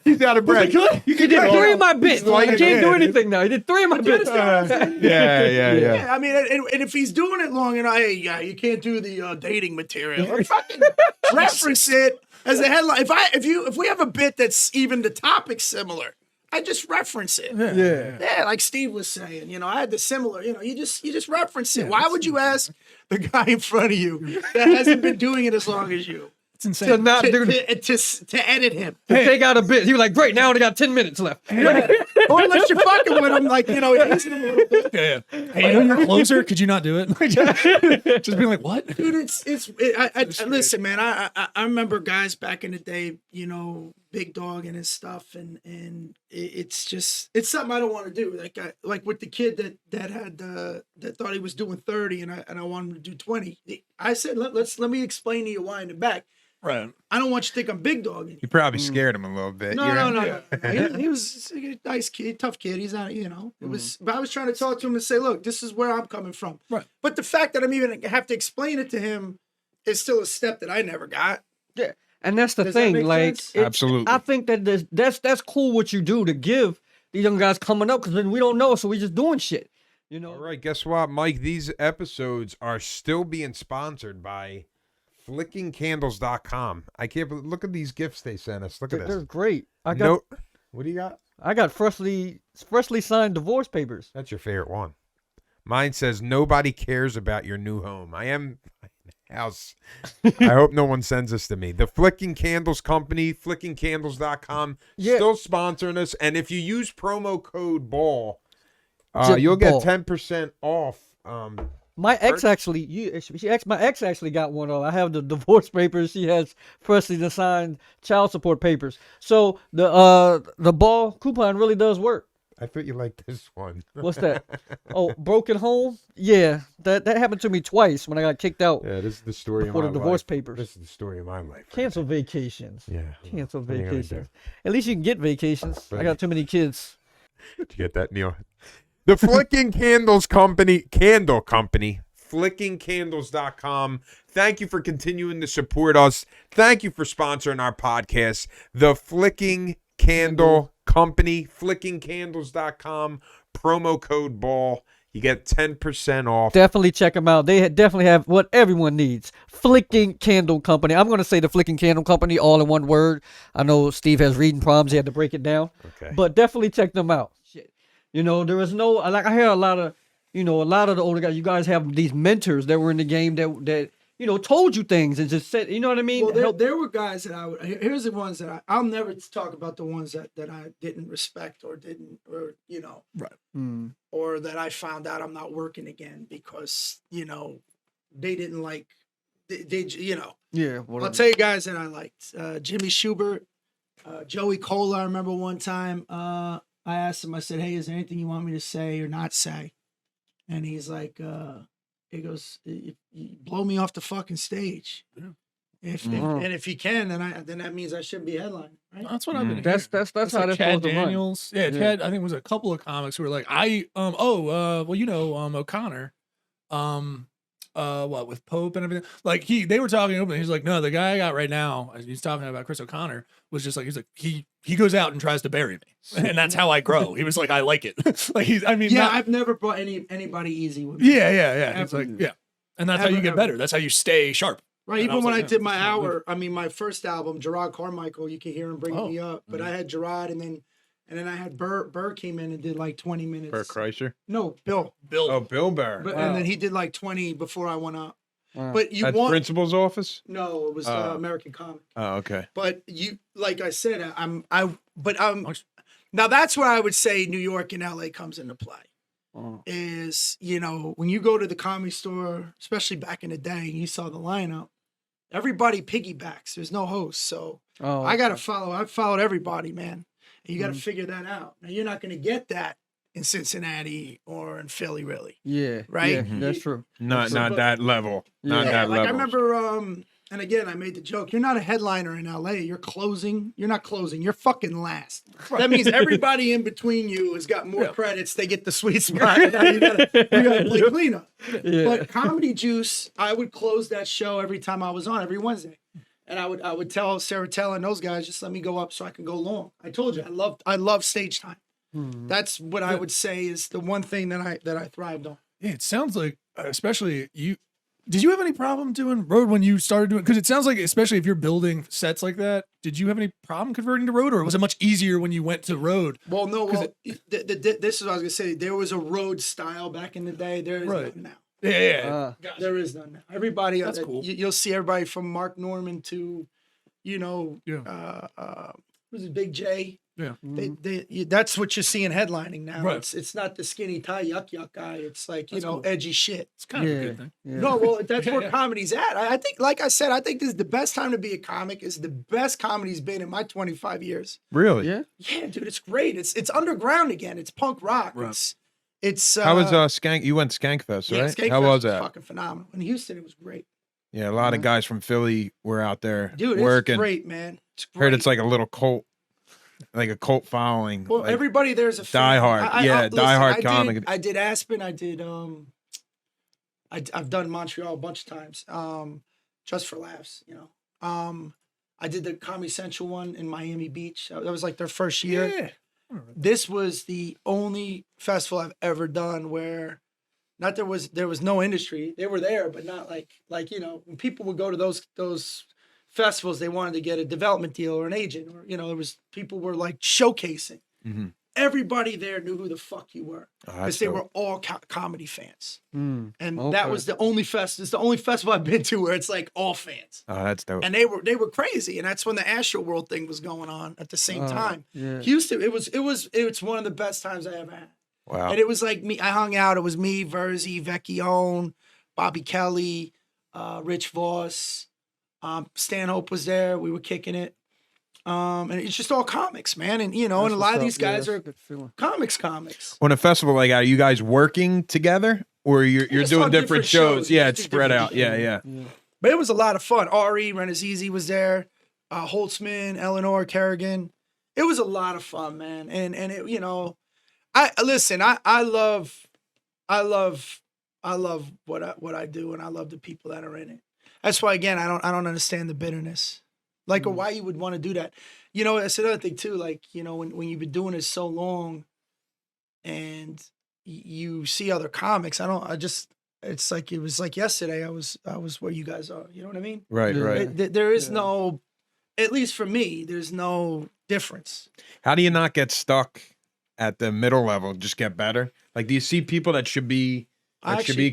He's out of breath. He did 3 of my bits. I like, can't do anything now. He did 3 of my bits. Yeah. I mean, and if he's doing it long enough, hey, you can't do the dating material. Or fucking reference it as a headline. If we have a bit that's even the topic similar, I just reference it. Yeah, like Steve was saying, I had the similar, you just reference it. Why would you ask the guy in front of you that hasn't been doing it as long as you It's insane. To not do to edit him? to take out a bit. He was like, great, now I only got 10 minutes left. Or unless you're fucking with him, like, hazing him a little bit. Yeah. Hey, you're closer. Could you not do it? Just being like, what? Dude, listen, man. I remember guys back in the day, Big Dog and his stuff, and it's something I don't want to do. Like with the kid that had that thought he was doing 30, and I wanted him to do 20. I said, let me explain to you why in the back. Right. I don't want you to think I'm Big Dog. You probably scared him a little bit. No. He was a nice kid, tough kid. He's not, it was, but I was trying to talk to him and say, look, this is where I'm coming from. Right. But the fact that I'm even have to explain it to him is still a step that I never got. Yeah. And that's the Does that thing. make Like, sense? Absolutely. I think that that's cool what you do to give the young guys coming up because then we don't know, so we just doing shit. All right, guess what, Mike? These episodes are still being sponsored by flickingcandles.com. I can't believe, look at these gifts they sent us. Look at They're this. great. What do you got? I got freshly signed divorce papers. That's your favorite one. Mine says, nobody cares about your new home. I am house. I hope no one sends this to me. The Flicking Candles Company, flickingcandles.com, still sponsoring us. And if you use promo code BALL, you'll get 10% off. My ex actually, my ex actually got one of. I have the divorce papers. She has freshly signed child support papers. So the ball coupon really does work. I thought you liked this one. What's that? Oh, broken home. Yeah, that happened to me twice when I got kicked out. Yeah, this is the story before of my the divorce life. papers. This is the story of my life. Cancel vacations. Yeah. Cancel What are you gonna vacations. At least you can get vacations. I got too many kids. Did you get that, Neil? The Flicking Candles Company, Candle Company, flickingcandles.com. Thank you for continuing to support us. Thank you for sponsoring our podcast. The Flicking Candle Company, flickingcandles.com, promo code BALL. You get 10% off. Definitely check them out. They definitely have what everyone needs. Flicking Candle Company. I'm going to say the Flicking Candle Company all in one word. I know Steve has reading problems. He had to break it down. Okay. But definitely check them out. Shit. There is no, like I hear a lot of the older guys, you guys have these mentors that were in the game that told you things and just said, you know what I mean? Well, there were guys that here's the ones that I'll never talk about the ones that I didn't respect or Right. or that I found out I'm not working again because, they didn't like they you know. Yeah. I'll Whatever. tell you guys that I liked. Jimmy Schubert, Joey Cola. I remember one time I asked him, I said, hey, is there anything you want me to say or not say? And he's like, he goes, you blow me off the fucking stage. Yeah. If you can, then that means I should be headlining, right? That's what I've been. That's hearing. how like that's Chad supposed to run. Daniels. Yeah, Chad. I think it was a couple of comics who were like, well, you know, O'Connor, what with Pope and everything. Like they were talking openly. He's like, no, the guy I got right now. He's talking about Chris O'Connor. Was just like he goes out and tries to bury me, and that's how I grow. He was like, I like it. like I've never brought anybody easy with me. Yeah. It's like and that's how you get better. That's how you stay sharp. Right, and even when I did my it's not hour, I mean, my first album, Gerard Carmichael, you can hear him bringing me up. But I had Gerard, and then I had Burr came in and did like 20 minutes. Bert Kreischer. No, Bill. Oh, Bill Burr. But, And then he did like 20 before I went up. Wow. But you That's want principal's office. No, it was American Comic. Oh, okay. But you, like I said, now that's where I would say New York and LA comes into play. Is, you know, when you go to the Comedy Store, especially back in the day, and you saw the lineup, everybody piggybacks. There's no host, so I gotta follow. I've followed everybody, man. And you got to figure that out. Now you're not going to get that in Cincinnati or in Philly, really. Yeah. Right? Yeah, that's true. Not that level. Not that like level. I remember, and again, I made the joke. You're not a headliner in LA. You're closing. You're not closing. You're fucking last. That means everybody in between you has got more credits. They get the sweet spot. Now you gotta play cleanup. Yeah. But Comedy Juice, I would close that show every time I was on, every Wednesday. And I would tell Sarah Tell and those guys, just let me go up so I can go long. I told you, I love stage time. That's what I would say is the one thing that I thrived on. Yeah, it sounds like, especially you. Did you have any problem doing road when you started doing? Because it sounds like, especially if you're building sets like that, did you have any problem converting to road, or was it much easier when you went to road? Well, no. Well, this is what I was gonna say. There was a road style back in the day. There is none now. Yeah. There is none now. Everybody. That's cool. You'll see everybody from Mark Norman to, you know, who's it, Big J. Yeah. That's what you're seeing headlining now. Right. It's not the skinny tie yuck guy. It's like, you know, cool. Edgy shit. It's kind of a good thing. Yeah. No, well, that's where comedy's at. I think, like I said, I think this is the best time to be a comic. It's the best comedy's been in my 25 years. Really? Yeah. Yeah, dude, it's great. It's underground again. It's punk rock. Right. It's How was Skank? You went to Skankfest, right? Skankfest How was that? Fucking phenomenal. In Houston, it was great. Yeah, a lot of guys from Philly were out there Dude, working. it's great, man. It's great. Heard it's like a little cult, like a cult following. Well, like, everybody there's a fan. diehard. Diehard comic. I did Aspen. I did I've done Montreal a bunch of times. Just for laughs, you know. I did the Comedy Central one in Miami Beach. That was like their first year. Yeah. This was the only festival I've ever done where not there was no industry. They were there, but not like you know, when people would go to those festivals, they wanted to get a development deal or an agent, or you know, there was people were like showcasing. Mm-hmm. Everybody there knew who the fuck you were because they dope. were all comedy fans, and Okay. that was the only fest. It's the only festival I've been to where it's like all fans, Oh, that's dope. and they were crazy. And that's when the Astro World thing was going on at the same time. Yeah. Houston, it was one of the best times I ever had. Wow. And it was like me. I hung out. It was me, Verzi, Vecchione, Bobby Kelly, Rich Voss, Stanhope was there. We were kicking it. And it's just all comics, man. And, you know, and a lot of these guys are comics. On a festival like that, are you guys working together or you're just doing on different shows? Yeah, it's Just spread different out. Yeah. But it was a lot of fun. Ari Renazizi was there. Holtzman, Eleanor Kerrigan. It was a lot of fun, man. And it, you know, I love what I do, and I love the people that are in it. That's why, again, I don't understand the bitterness. Like, or why you would want to do that. You know, that's another thing too. Like, you know, when you've been doing it so long, and you see other comics, it's like it was like yesterday. I was where you guys are. You know what I mean? Right. There is no, at least for me, there's no difference. How do you not get stuck at the middle level? Just get better? Like, do you see people that should be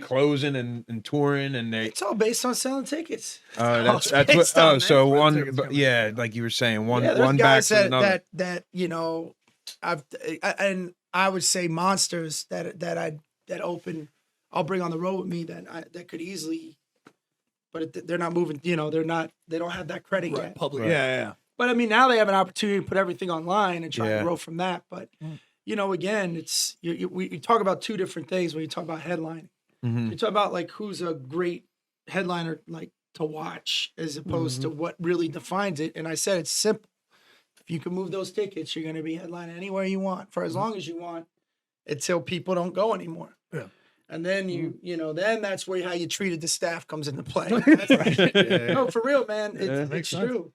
closing and touring, and It's all based on selling tickets. that's based what. on, So man. one, yeah, like you were saying, one there's one guys back to another. that you know, I would say monsters that open. I'll bring on the road with me that could easily. they're not moving. You know, they don't have that credit Right, yet. public. Right. Yeah. But I mean, now they have an opportunity to put everything online and try Yeah. to grow from that. But you know, again, it's we talk about two different things when you talk about headlining. Mhm. You talk about like who's a great headliner like to watch as opposed to what really defines it. And I said it's simple. If you can move those tickets, you're going to be headlining anywhere you want for as long as you want until people don't go anymore. Yeah. And then you know, then that's where how you treated the staff comes into play. That's right. No, for real, man. It's Makes sense. true.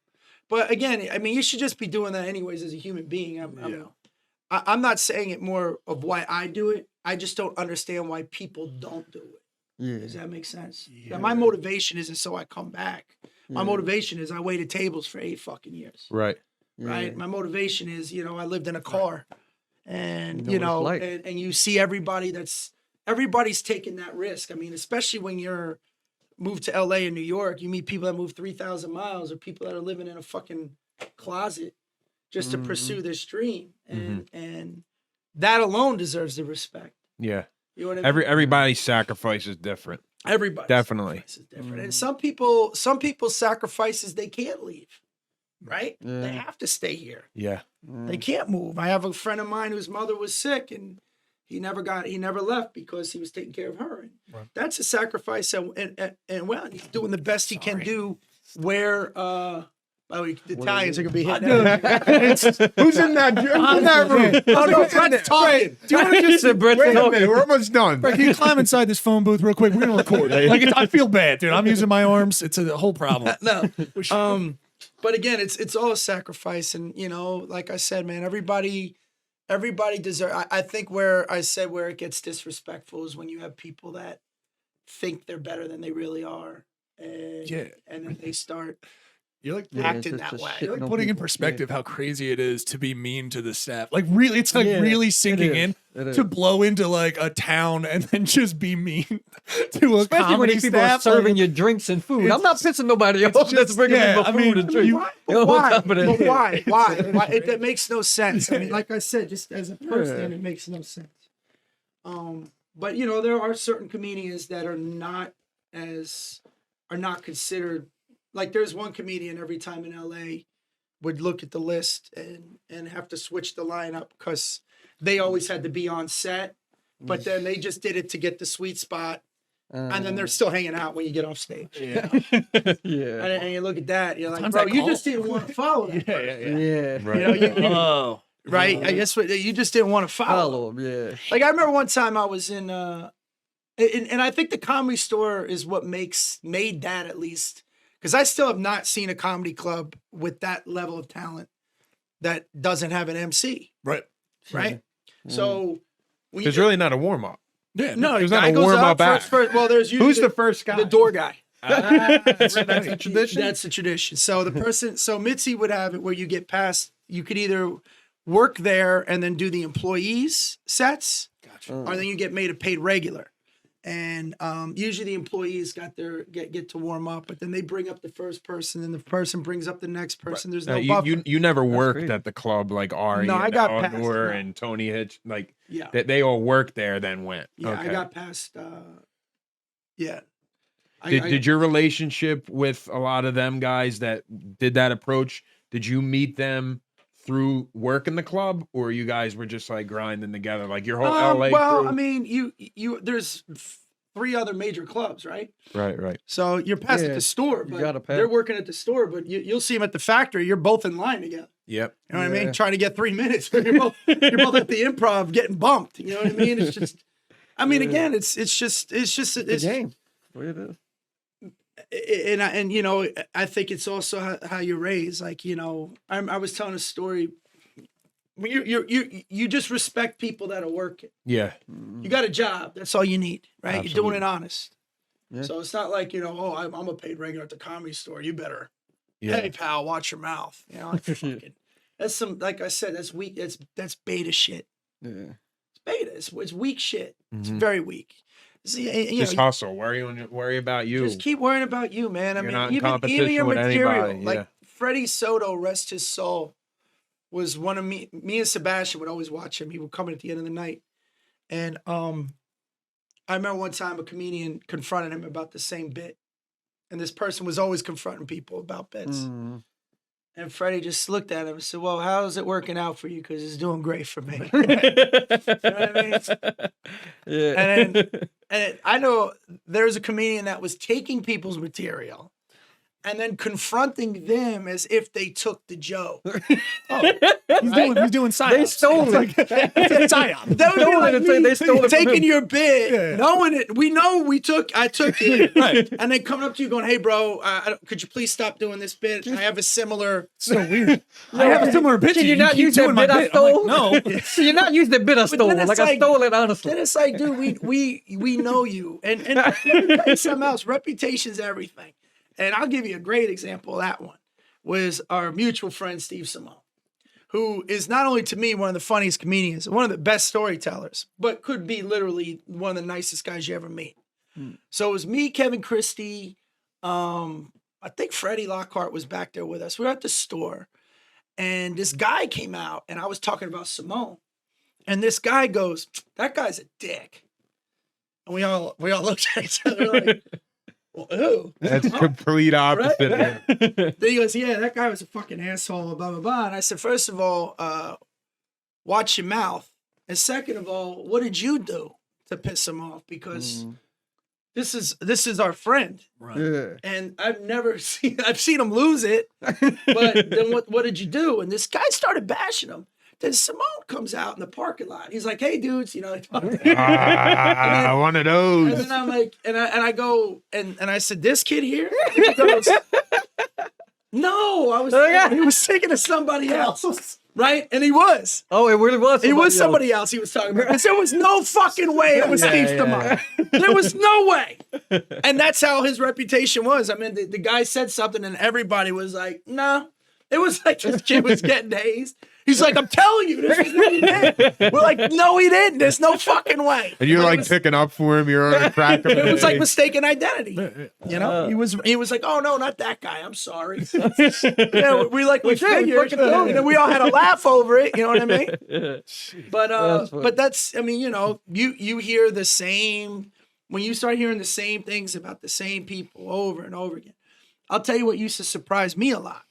But again, I mean, you should just be doing that anyways as a human being. I'm not saying it more of why I do it. I just don't understand why people don't do it. Yeah. Does that make sense? Yeah. My motivation isn't so I come back. My motivation is I waited tables for 8 fucking years. Right. Right. My motivation is, you know, I lived in a car and, You know what it's and you see everybody's taking that risk. I mean, especially when you're moved to LA and New York, you meet people that move 3,000 miles or people that are living in a fucking closet just to pursue this dream. And that alone deserves the respect. Yeah. You know what I mean? Everybody's sacrifice is different. Everybody Definitely. is different. And some people's sacrifices they can't leave. Right? Yeah. They have to stay here. Yeah. They can't move. I have a friend of mine whose mother was sick and he never left because he was taking care of her. And that's a sacrifice and well, he's doing the best he can do where the Italians are gonna be hitting. Who's in that room? Oh, no, Brett's talking. Do you want to just Wait a minute, we're almost done. Can you climb inside this phone booth real quick? We're gonna record. I feel bad, dude. I'm using my arms. It's a whole problem. No. But again, it's all a sacrifice, and you know, like I said, man, everybody deserves. I think where it gets disrespectful is when you have people that think they're better than they really are, and then they start You're like acting that way. You're like putting in perspective how crazy it is to be mean to the staff. Like really, it's like really sinking in to blow into like a town and then just be mean to a Especially when comedy these people are staff. serving you drinks and food. I'm not pissing nobody off that's bringing me my food and drink. Why? Why? That makes no sense. I mean, like I said, just as a person, it makes no sense. But you know, there are certain comedians that are not considered. Like there's one comedian every time in LA would look at the list and have to switch the lineup because they always had to be on set, but then they just did it to get the sweet spot, and then they're still hanging out when you get off stage. Yeah. And you look at that, you're like, Sometimes bro, that you call- just didn't want to follow that person. Yeah. Right. You know, Oh. right? I guess you just didn't want to follow. Follow 'em, yeah. Like I remember one time I was in, and I think the Comedy Store is what made that at least. Because I still have not seen a comedy club with that level of talent that doesn't have an MC, Right. right? So when There's really not a warm up. Yeah. no, there's the not guy a goes warm-up up act. first. Well, there's usually Who's the first guy? the door guy. That's the tradition. That's the tradition. So the person, so Mitzi would have it where you get past. You could either work there and then do the employees sets, or then you get made a paid regular. And usually the employees get to warm up, but then they bring up the first person, and the person brings up the next person. There's no buffer. you never worked crazy. at the club like Ari No, I and got past, Outdoor no. and Tony Hitch. Like Yeah. they all worked there, then went. Yeah, Okay. I got past. Yeah. Did your relationship with a lot of them guys that did that approach? Did you meet them through work in the club, or you guys were just like grinding together, like your whole LA well, crew? I mean, you there's 3 other major clubs, right? Right. So you're past at Yeah, the store, you but gotta pass. they're working at the store, but you'll see them at the factory. You're both in line together. Yep. You know what I Yeah. mean? Trying to get 3 minutes. You're both at the Improv getting bumped. You know what I mean? It's just. I mean, again, it's just It's a game. What it is. and you know, I think it's also how you raise. Like, you know, I was telling a story. When you just respect people that are working. Yeah. You got a job. That's all you need, right? You're doing it honest. Yeah. So it's not like, you know, oh, I'm a paid regular at the Comedy Store. You better, Yeah. hey pal, watch your mouth. You know, like, fucking, that's some, like I said, that's weak. That's beta shit. Yeah. It's beta. It's weak shit. It's Mhm. very weak. See, you Just know, hustle. Worry about you. just keep worrying about you, man. I You're mean, not in even competition your with material, anybody, like yeah. Freddie Soto, rest his soul, was one of me and Sebastian would always watch him. He would come in at the end of the night. And I remember one time a comedian confronted him about the same bit. and this person was always confronting people about bits. Mm. And Freddie just looked at him and said, well, how's it working out for you? Because it's doing great for me. You know what I mean? Yeah. And I know there's a comedian that was taking people's material and then confronting them as if they took the joke. He's doing psyops. They stole it. It's a psyop. That would be like and say me they stole it from taking him. your bit, knowing it. We know I took it. Right. And then coming up to you going, hey, bro, could you please stop doing this bit? I have a similar. So weird. I have a similar bit. Can you not keep use that doing my bit I bit. I'm stole? like, no. Can you not use the bit I stole? then it's Like I like- stole it honestly. Then it's like, dude, we know you. And let me tell you something else. Reputation's everything. And I'll give you a great example of that one. Was our mutual friend Steve Simone, who is not only to me one of the funniest comedians, one of the best storytellers, but could be literally one of the nicest guys you ever meet. So it was me, Kevin Christie, I think Freddie Lockhart was back there with us. We were at the store, and this guy came out, and I was talking about Simone, and this guy goes, "That guy's a dick," and we all looked at each other like, well, who? That's complete opposite. Right? Then he goes, yeah, that guy was a fucking asshole, blah, blah, blah. And I said, first of all, watch your mouth. And second of all, what did you do to piss him off? Because this is our friend. Right. Yeah. And I've seen him lose it. But then what did you do? And this guy started bashing him. Then Simone comes out in the parking lot. He's like, hey, dudes, you know. One of those. And then I'm like, and I go, and I said, this kid here? And he goes, no, he was thinking of somebody else. Right? And he was. Oh, it really was. It was somebody else he was talking about. Because there was no fucking way it was Steve Simone. There was no way. And that's how his reputation was. I mean, the guy said something and everybody was like, no. It was like this kid was getting hazed. He's like, I'm telling you, this is what he did. We're like, no, he didn't. There's no fucking way. And you're But it like was- picking up for him. You're on a crack. it was like mistaken identity. You know, he was like, oh no, not that guy. I'm sorry. Yeah, we figured, fucking told and then we all had a laugh over it. You know what I mean? Yeah. But funny. that's, I mean, you know, you hear the same when you start hearing the same things about the same people over and over again. I'll tell you what used to surprise me a lot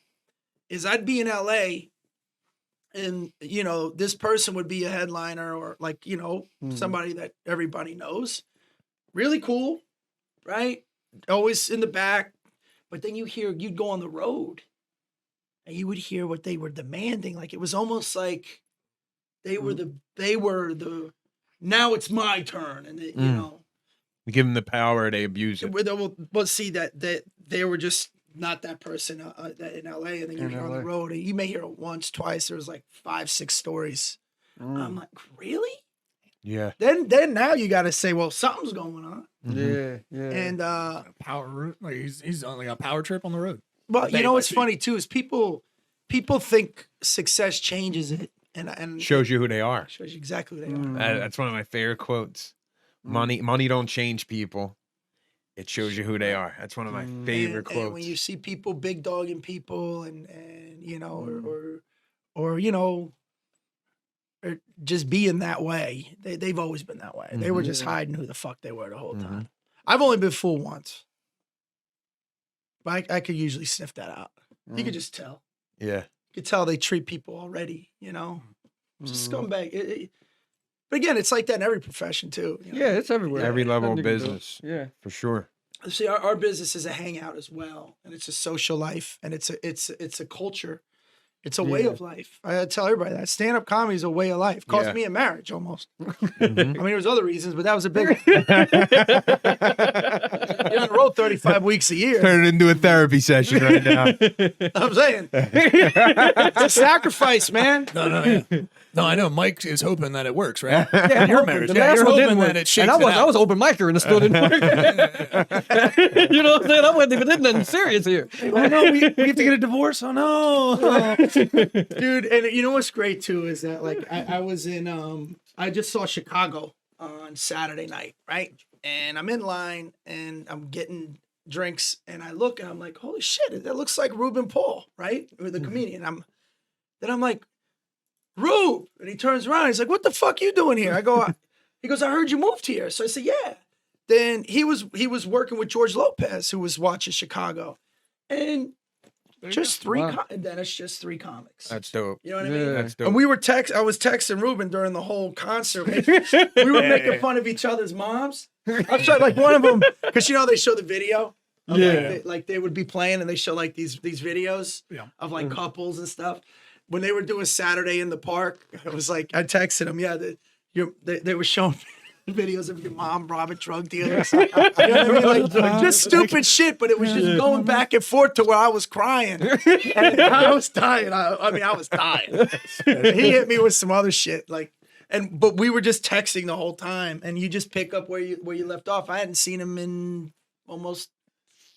is I'd be in LA. And, you know, this person would be a headliner or like, you know, somebody that everybody knows. Really cool, right? Always in the back. But then you'd go on the road and you would hear what they were demanding. Like it was almost like they were the now it's my turn. And, you know. We give them the power, they abuse it. We'll see that they were just not that person in LA, and then you're on the road, and you may hear it once, twice. There was like 5-6 stories. I'm like, really? Yeah. Then now you got to say, well, something's going on. Yeah. And Power route. Like he's on like a power trip on the road. well, Day you know by what's day. funny too is people think success changes it, and Shows you who they are. shows you exactly who they are. That's one of my favorite quotes. Money don't change people. It shows you who they are. That's one of my favorite quotes. And when you see people big dogging people, and you know, or you know, or just being that way, they've always been that way. They were just hiding who the fuck they were the whole time. I've only been fooled once, but I could usually sniff that out. You could just tell. Yeah. You could tell they treat people already. You know, just scumbag. But again, it's like that in every profession too. You know? Yeah, it's everywhere. Every level of Nothing you can do. business. Yeah. For sure. See, our business is a hangout as well, and it's a social life, and it's a culture, it's a way of life. I tell everybody that stand-up comedy is a way of life. Cost Yeah. me a marriage almost. I mean, there's other reasons, but that was a big one. You're on the road 35 weeks a year. Turn it into a therapy session right now. I'm saying it's a sacrifice, man. No, I know. Mike is hoping that it works, right? Yeah, Your marriage. The Yeah, last you're one hoping didn't that work. it shakes And it I out. was open micer and it still didn't work. You know what I'm saying? I wasn't even in nothing serious here. Oh no, we have to get a divorce. Oh no. Dude, and you know what's great too is that like I was in I just saw Chicago on Saturday night, right? And I'm in line and I'm getting drinks and I look and I'm like, holy shit, that looks like Ruben Paul, right? Or the comedian. I'm like, Rube, and he turns around. He's like, what the fuck you doing here? I go, he goes, I heard you moved here. So I said, yeah. then he was working with George Lopez, who was watching Chicago, and just three. Wow. And then it's just 3 comics. That's dope. You know what I mean? That's dope. And we were I was texting Ruben during the whole concert. We were making fun of each other's moms. I'm sorry, like one of them, because they show the video. Of, like they would be playing, and they show like these videos of like couples and stuff. When they were doing Saturday in the park, it was like I texted them, they were showing videos of your mom robbing drug dealers. You know what I mean? Like, just stupid shit, but it was just going back and forth to where I was crying. And I was dying. I was dying. He hit me with some other shit, but we were just texting the whole time, and you just pick up where you left off. I hadn't seen him in almost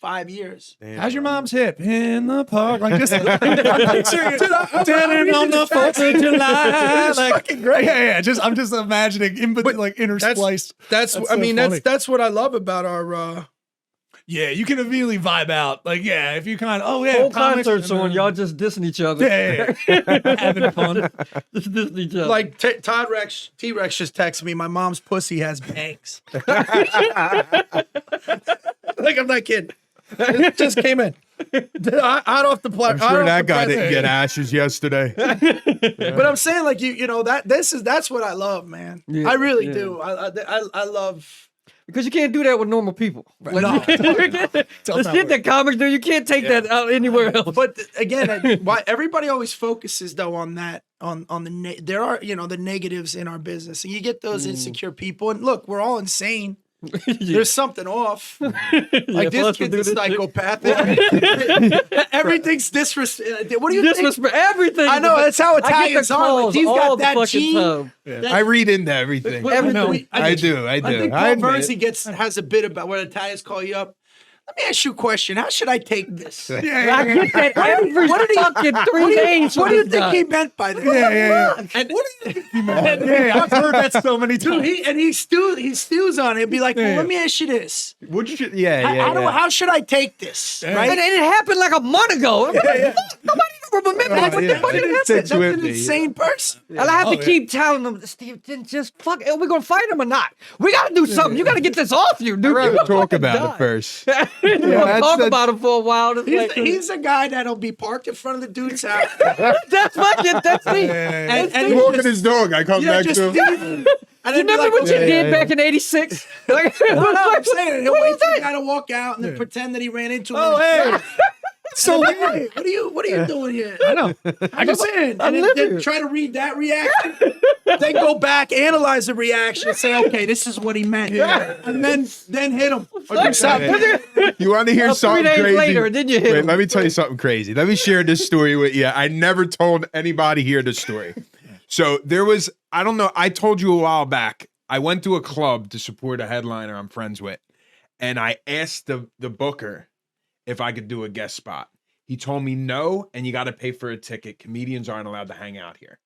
5 years. Damn, How's your mom's hip in the park? Like just I'm picturing standing on the 4th of July. It's Like, fucking great. yeah. I'm just imagining like interspliced. That's so I mean funny. that's what I love about our. Yeah, you can immediately vibe out. Like, yeah, if you Whole comics, concerts and on, then- y'all just dissing each other. Yeah. Having fun. Just dissing each other. Like T-Rex just texted me, my mom's pussy has bangs. Like, I'm not kidding. It just came in. Hot off the I'm plate. sure that guy didn't get ashes yesterday. But I'm saying, like, that's what I love, man. Yeah, I really yeah. do. I love. Because you can't do that with normal people. Like, No. the shit that comics do, you can't take that out anywhere else. But again, why everybody always focuses though on that on the there are the negatives in our business, and you get those insecure people. And look, we're all insane. There's something off. Like this plus we kid's do a this shit. psychopath. Everything's disrespect. What do you think? Disrespect everything. I know, that's how I get the Italians are. Like, calls he's got all the that fucking gene. time. I read into everything. Everything. I do. I think I Paul admit Verzi has a bit about when Italians call you up. Let me ask you a question. How should I take this? I get that every What did he- fucking 3 days. What do you from think this he guy. meant by that? Yeah. And What do you think he meant? Yeah, I've heard that so many times. dude, he stews on it. He'd be like, well, Yeah. let me ask you this. How How should I take this? Right? And it happened like a month ago. Nobody remember that. yeah. What the fuck is that? That's an insane person. And I have to keep telling them, Steve, then just fuck. Are we gonna fight him or not? We gotta do something. You gotta get this off you, dude. I'd You're rather gonna talk fucking about die. it first. You wanna that's- talk about it for a while. It's like- He's a guy that'll be parked in front of the dude's house. that's fucking. That's me. and He's walking his dog. I come back to him. and You then be remember like, what you Yeah, did yeah, back in '86? Like, no, I'm saying he'll What wait was for the that? guy to walk out and then pretend that he ran into him. Oh, hey. So hey, what are you doing here? I know. I'm just saying. I'm And living then it. try to read that reaction. Then go back, analyze the reaction, and say, okay, this is what he meant. And then hit him. Or do something. You want to hear 3 something days crazy? later, then you hit Wait, him. let me tell you something crazy. Let me share this story with you. I never told anybody here this story. So there was, I don't know, I told you a while back, I went to a club to support a headliner I'm friends with, and I asked the booker if I could do a guest spot. He told me no, and you got to pay for a ticket. Comedians aren't allowed to hang out here.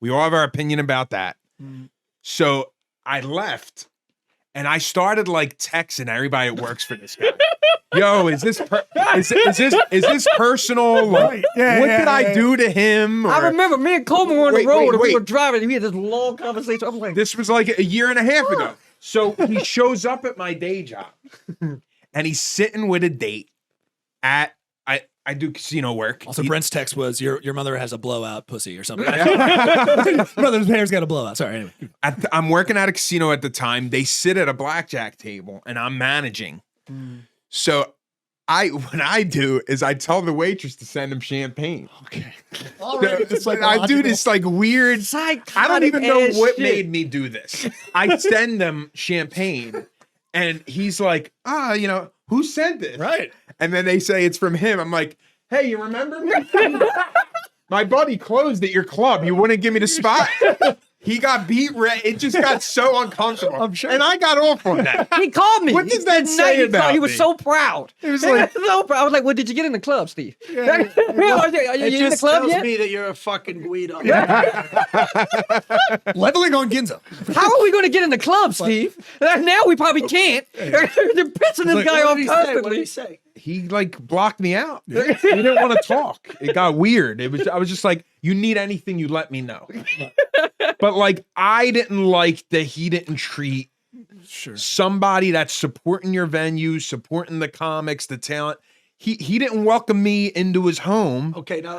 We all have our opinion about that. So I left, and I started like texting everybody that works for this guy. Yo, is this is this personal? Like, Yeah, what yeah, did I yeah. do to him? I Or- remember me and Coleman were on Wait, the road wait, and we wait. were driving and we had this long conversation. I'm like, This was like a year and a half ago. So he shows up at my day job, and he's sitting with a date at I do casino work. Also, He- Brent's text was, your mother has a blowout pussy or something. Brother's hair's got a blowout. Sorry, anyway. I'm working at a casino at the time. They sit at a blackjack table, and I'm managing. So what I do is I tell the waitress to send him champagne. Okay. I do this like weird. I don't even know psychotic-ass what shit. made me do this. I send them champagne, and he's like, who sent this? Right. And then they say it's from him. I'm like, hey, you remember me? My buddy closed at your club. You wouldn't give me the spot. He got beat red. It just got so uncomfortable. I'm sure. And I got off on that. He called me. What does that That say night he about called- He was me? so proud. It was like, So proud. I was like, well, did you get in the club, Steve? Are you It in the just club tells yet? me that you're a fucking Guido. Leveling on Ginza. How are we going to get in the club, Steve? Now we probably can't. They're pissing this like, guy What off did he say? What did constantly. he say? he like blocked me out. He didn't want to talk. It got weird. I was just like, you need anything, you let me know. But like, I didn't like that he didn't treat somebody that's supporting your venues, supporting the comics, the talent. He didn't welcome me into his home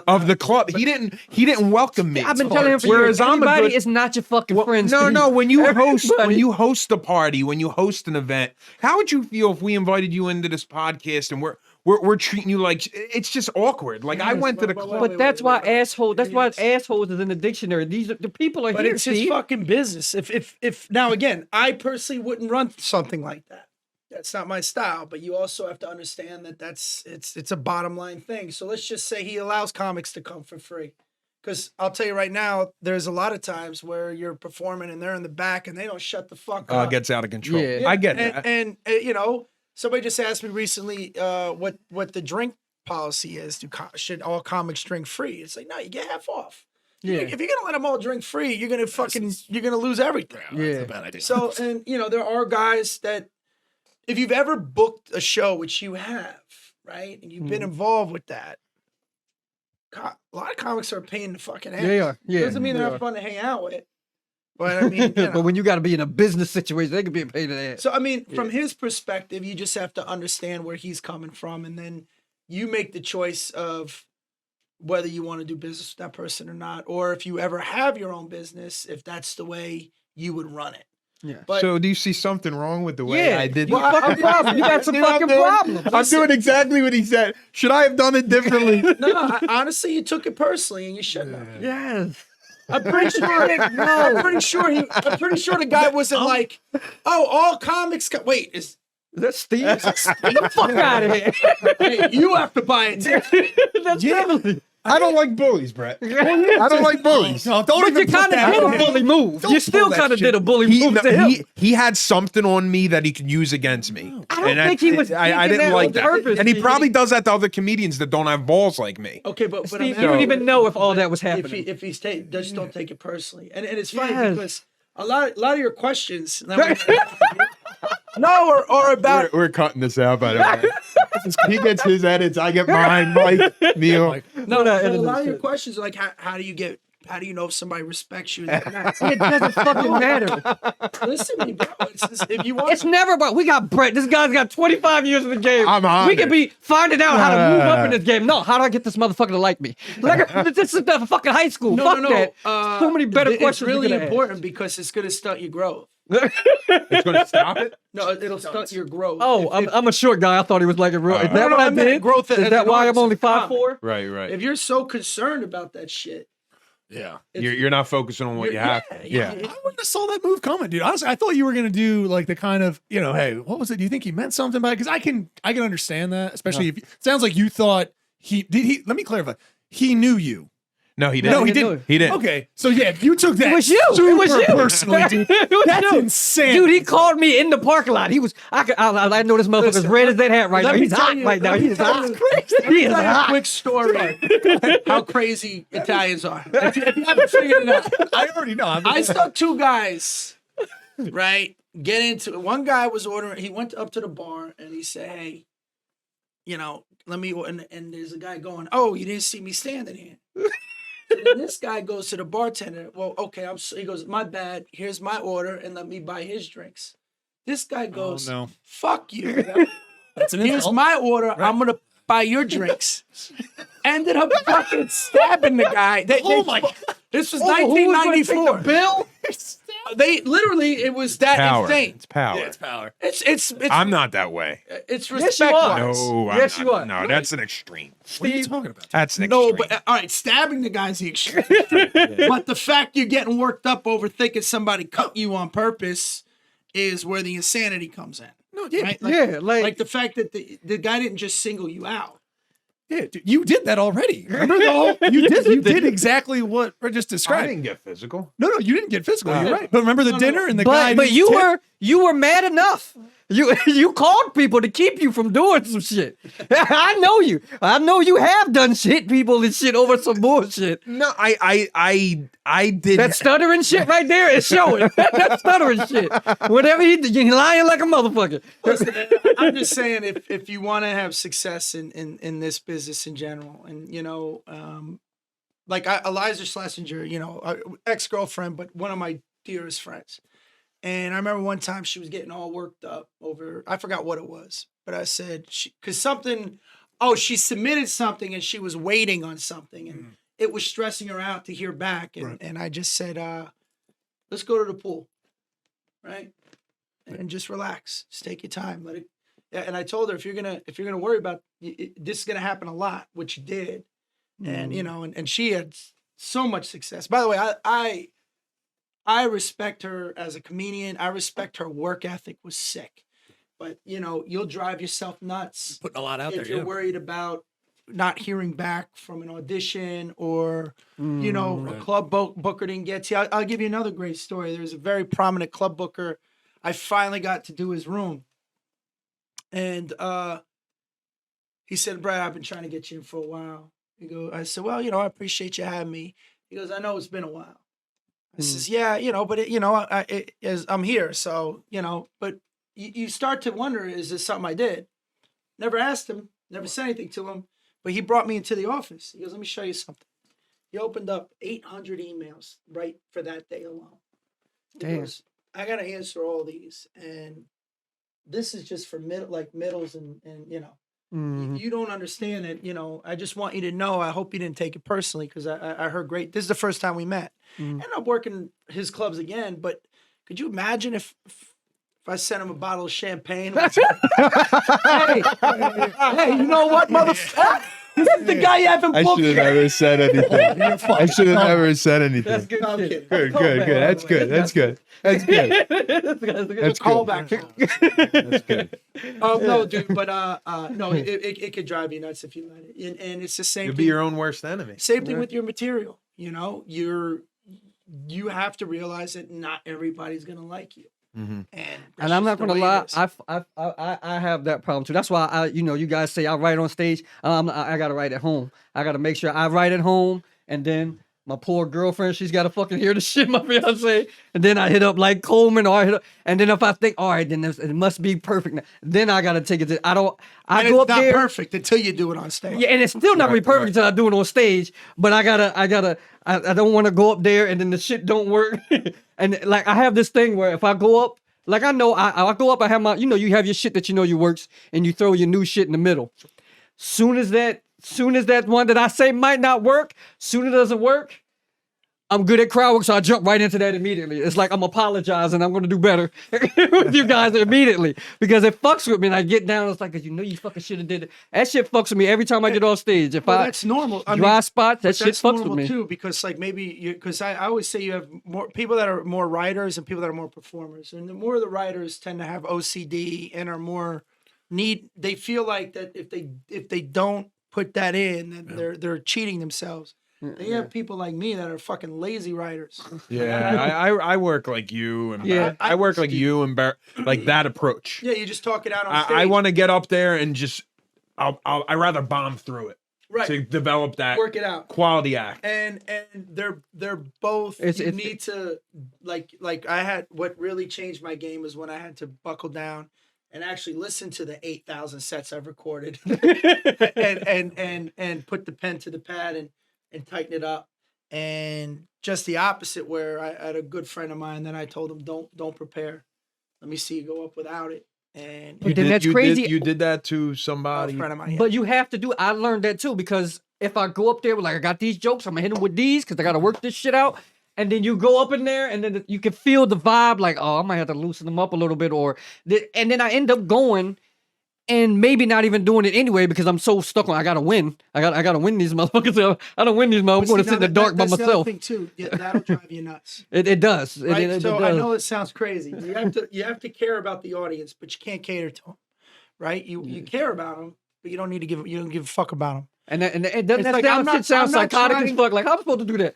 of the club. He didn't welcome me. I've been telling him for years, anybody is not your fucking friend. No, when you host a party, when you host an event, how would you feel if we invited you into this podcast and we're treating you like it's just awkward? Like I went to the club. But that's why asshole. That's why assholes is in the dictionary. These are the people are But here. it's his fucking business. If now again, I personally wouldn't run something like that. That's not my style, but you also have to understand that it's a bottom line thing. So let's just say he allows comics to come for free. Because I'll tell you right now, there's a lot of times where you're performing and they're in the back and they don't shut the fuck up. It gets out of control. Yeah. I get that. And you know, somebody just asked me recently what the drink policy is. Should all comics drink free? It's like, no, you get half off. Yeah. If you're gonna let them all drink free, you're gonna lose everything. Yeah. That's a bad idea. So, and you know, there are guys that, if you've ever booked a show, which you have, right, and you've been involved with that, a lot of comics are paying the fucking ass. They are. Yeah. Doesn't mean they they're are. fun to hang out with, but I mean, you know. But when you got to be in a business situation, they could be a pain in the ass. So I mean, from his perspective, you just have to understand where he's coming from, and then you make the choice of whether you want to do business with that person or not, or if you ever have your own business, if that's the way you would run it. Yeah. But So do you see something wrong with the way I did? You fucking problem. You got some fucking problems. I'm doing exactly what he said. Should I have done it differently? honestly, you took it personally, and you shouldn't have. Yes. I'm pretty sure. I'm pretty sure the guy wasn't like, "Oh, all comics." Wait, is That's Steve. Get the fuck out of here. hey, you have to buy it too. That's family. I don't like bullies, Brett. I don't like bullies. No, don't But even you kind of did a bully move. You still kind of did a bully move to him. He had something on me that he could use against me. I don't think he was I thinking didn't that like on that. purpose, And he Steve. probably does that to other comedians that don't have balls like me. Okay, but Steve, you don't even know if all that was happening. If he's just don't take it personally, and it's funny Yes. because a lot of your questions. No, or about We're cutting this out, by the way. He gets his edits, I get mine, Mike, Neil. no. that A is lot of your shit. questions are like, how do you know if somebody respects you? It doesn't fucking matter. Listen to me, bro. If you want, It's never about. We got Brett. This guy's got 25 years in the game. I'm on We could it. be finding out how to move up in this game. No, how do I get this motherfucker to like me? Like this is the fucking high school. Fuck that. So many better it's questions. really we could ask. important because it's going to stunt your growth. It's going to stop it? No, it'll stunt your growth. Oh, I'm a short guy. I thought he was like a real. Is that No, what I I meant did? growth Is as that an why I'm artist only of comedy. 5'4"? Right. If you're so concerned about that shit, Yeah. You're not focusing on what you have. Yeah. I wouldn't have saw that move coming, dude. Honestly, I thought you were gonna do like the kind of, hey, what was it? Do you think he meant something by it? Because I can understand that, especially if it sounds like you thought he let me clarify. He knew you. No, he didn't. No, he didn't. didn't. He didn't. Okay, so yeah, you took that. It was you. Super It was you. personally, dude. It was That's you. insane, Dude, he called me in the parking lot. He was. I know this motherfucker's red as that hat right now. He's hot right now. He's hot. He is a hot. quick story how crazy Italians are. If you haven't figured it out, I already know. I saw two guys, right, get into it. One guy was ordering, he went up to the bar and he said, hey, let me, and there's a guy going, oh, you didn't see me standing here. So then this guy goes to the bartender. Well, okay, he goes, my bad. Here's my order, and let me buy his drinks. This guy goes, no. fuck you. That's an Here's insult. my order. I'm gonna buy your drinks. Ended up fucking stabbing the guy. Oh my God. This was Who was gonna take 1994. the bill? They literally, it was that Power. insane. It's power. Yeah, it's power. It's I'm not that way. it's Yes, you respect. are. No, I'm Yes, not. you are. No, that's an extreme. What are you talking about? That's an No, extreme. but all right, stabbing the guy's the extreme. But the fact you're getting worked up over thinking somebody cut you on purpose is where the insanity comes in. No, yeah, Right? Yeah, Like the fact that the guy didn't just single you out. yeah, dude, you did that already. Remember the whole? You did exactly what I just I described. didn't get physical. No, you didn't get physical. You're right. But remember the dinner and the guy. But didn't tip? you were mad enough. You called people to keep you from doing some shit. I know you. I know you have done shit, people and shit over some bullshit. No, I did. That stuttering shit right there is showing. That stuttering shit. Whatever he did, you're lying like a motherfucker. Listen, I'm just saying, if you want to have success in this business in general, and like Eliza Schlesinger, ex-girlfriend, but one of my dearest friends. And I remember one time she was getting all worked up over, I forgot what it was, but I said, because something, she submitted something and she was waiting on something and it was stressing her out to hear back. And I just said, let's go to the pool, right? And just relax, just take your time, let it. And I told her, if you're gonna worry about this is gonna happen a lot, which it did, and and she had so much success. By the way, I respect her as a comedian. I respect her work ethic was sick. But, you'll drive yourself nuts. Putting a lot out there. If you're worried about not hearing back from an audition or, a club booker didn't get to you. I'll give you another great story. There's a very prominent club booker. I finally got to do his room. And he said, Brad, I've been trying to get you in for a while. I said, well, I appreciate you having me. He goes, I know it's been a while. I says, yeah, but I'm here. So, but you start to wonder, is this something I did? Never asked him, never said anything to him, but he brought me into the office. He goes, let me show you something. He opened up 800 emails right for that day alone. He goes, I got to answer all these. And this is just for middles and you don't understand it. I just want you to know, I hope you didn't take it personally because I heard great. This is the first time we met. And I'm working his clubs again, but could you imagine if I sent him a bottle of champagne? Hey, you know what, motherfucker? This is the guy you haven't booked. I should have never said anything. I should have never said anything. That's good. Good. That's good. That's good. That's Call back. That's good. No, dude, but no, it could drive you nuts if you let it. And it's the same You'll thing. be your own worst enemy. Same thing with your material. You have to realize that not everybody's gonna like you. Mm-hmm. And I'm not gonna lie, I have that problem too. That's why you guys say I write on stage. I gotta write at home. I gotta make sure I write at home, and then my poor girlfriend, she's gotta fucking hear the shit my fiance, and then I hit up like Coleman, and then if I think, all right, then it must be perfect. Then I gotta take it. I go up there. It's not perfect until you do it on stage. Yeah, and it's still not gonna be perfect until I do it on stage. But I don't want to go up there and then the shit don't work. And like I have this thing where if I go up, like I know I go up, I have my, you have your shit that you works, and you throw your new shit in the middle. Soon as that one that I say might not work, soon as it doesn't work, I'm good at crowd work, so I jump right into that immediately. It's like I'm apologizing. I'm going to do better with you guys immediately because it fucks with me. And I get down. It's like, you fucking should have did it. That shit fucks with me every time I get off stage. That's normal. Dry spots, that shit fucks with me too. Because like because I always say you have more people that are more writers and people that are more performers. And the more of the writers tend to have OCD and are more they feel like that if they don't put that in, then they're cheating themselves. Then you have people like me that are fucking lazy writers. Yeah, I work like you, and I work like you, and like that approach. Yeah, you just talk it out on stage. I want to get up there and just, I rather bomb through it, right? To develop that, work it out, quality act. And they're both. You need to like I had what really changed my game is when I had to buckle down and actually listen to the 8,000 sets I've recorded, and put the pen to the pad and tighten it up. And just the opposite, where I had a good friend of mine that I told him, don't prepare. Let me see you go up without it. And that's crazy. You did that to somebody. A friend of mine, yeah. But you have to do. I learned that too because if I go up there with I got these jokes, I'm gonna hit them with these because I gotta work this shit out. And then you go up in there, and then you can feel the vibe. Like, I might have to loosen them up a little bit, and then I end up going. And maybe not even doing it anyway because I'm so stuck on I gotta win. I gotta win these motherfuckers. I don't win these motherfuckers. I'm going to sit in the dark by myself. That's the other thing too. Yeah, that'll drive you nuts. It does. Right? It so does. I know it sounds crazy. You have to care about the audience, but you can't cater to them. Right? You care about them, but you don't give a fuck about them. And that sounds psychotic as fuck. Like, how am I supposed to do that?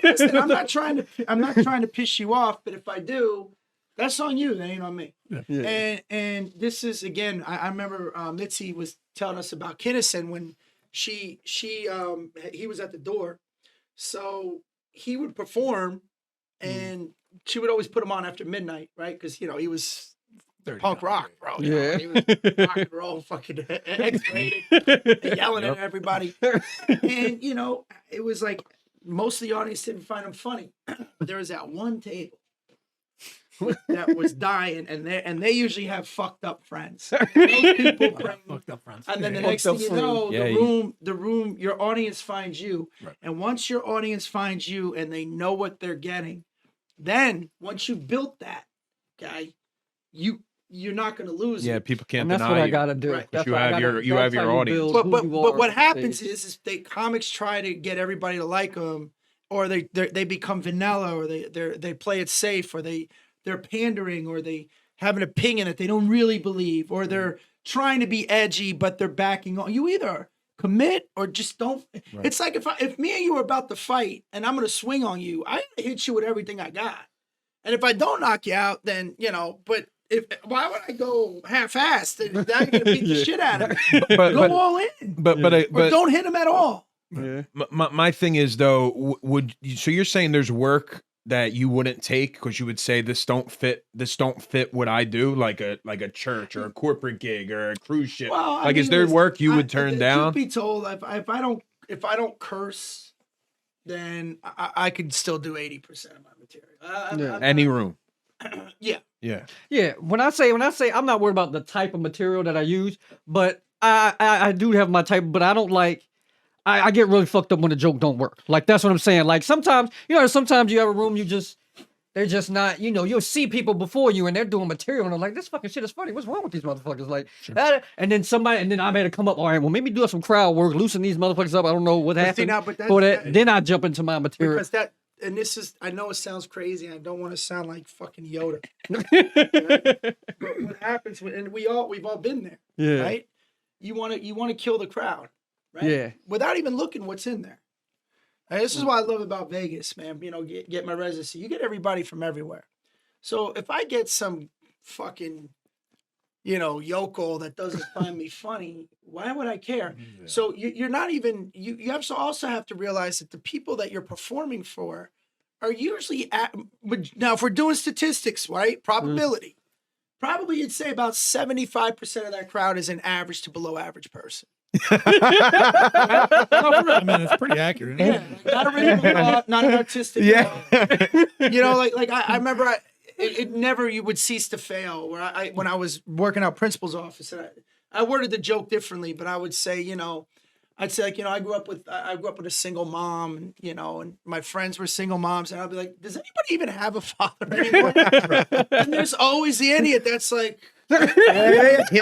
Listen, I'm not trying to piss you off, but if I do, that's on you. That ain't on me. Yeah. And this is again. I remember Mitzi was telling us about Kinnison when he was at the door, so he would perform, and she would always put him on after midnight, right? Because he was punk rock, bro. Yeah, he was rock and roll, fucking X-rated, yelling at everybody, and it was like most of the audience didn't find him funny, but there was that one table. that was dying, and they usually have fucked up friends. Those people bring, Fucked up friends. and then the Yeah. next thing you know, Yeah, the room, your audience finds you, Right. and once your audience finds you, and they know what they're getting, then once you built that, okay, you're not going to lose Yeah, it. people can't And that's deny what I you. gotta do. Right. That's You what I have gotta- your- you that's have your how audience. build But who but you but are what on happens stage. is they comics try to get everybody to like them, or they become vanilla, or they play it safe, or they're pandering, or they have an opinion that they don't really believe, or they're trying to be edgy but they're backing on. You either commit or just don't. Right. It's like if me and you were about to fight and I'm gonna swing on you, I hit you with everything I got, and if I don't knock you out, then but. Why would I go half-assed? Now you're gonna beat the shit out of me. Go all in, but or don't hit him at all. Yeah. my thing is though, so you're saying there's work that you wouldn't take because you would say this don't fit what I do, like a church or a corporate gig or a cruise ship. Well, I like, is mean, there listen, work you would turn down? Truth be told, if I don't curse, then I could still do 80% of my material. Yeah. Any room. Yeah. Yeah. Yeah, when I say I'm not worried about the type of material that I use, but I do have my type, but I don't like. I get really fucked up when the joke don't work. Like that's what I'm saying. Like sometimes you have a room they're just not, you'll see people before you and they're doing material and they're like, this fucking shit is funny. What's wrong with these motherfuckers? Like, and then I made to come up. All right, well maybe do some crowd work, loosen these motherfuckers up. I don't know what But see, happened. now, but that's- for that, that- then I jump into my material. Because and this is, I know it sounds crazy. I don't want to sound like fucking Yoda. But what happens and we've all been there, Yeah. right? You want to kill the crowd, right? Yeah. Without even looking what's in there. And this is what I love about Vegas, man. Get my residency. You get everybody from everywhere. So if I get some fucking, yokel that doesn't find me funny, why would I care? Yeah. So you're not even, you have to also have to realize that the people that you're performing for are usually now if we're doing statistics, right? Probability. Probably you'd say about 75% of that crowd is an average to below average person. I mean, it's pretty accurate. Yeah, not original, not artistic. Yeah. I remember it never you would cease to fail. Where when I was working out principal's office, and I worded the joke differently, but I would say, I'd say I grew up with a single mom, and my friends were single moms, and I'd be like, does anybody even have a father anymore? And there's always the idiot that's like.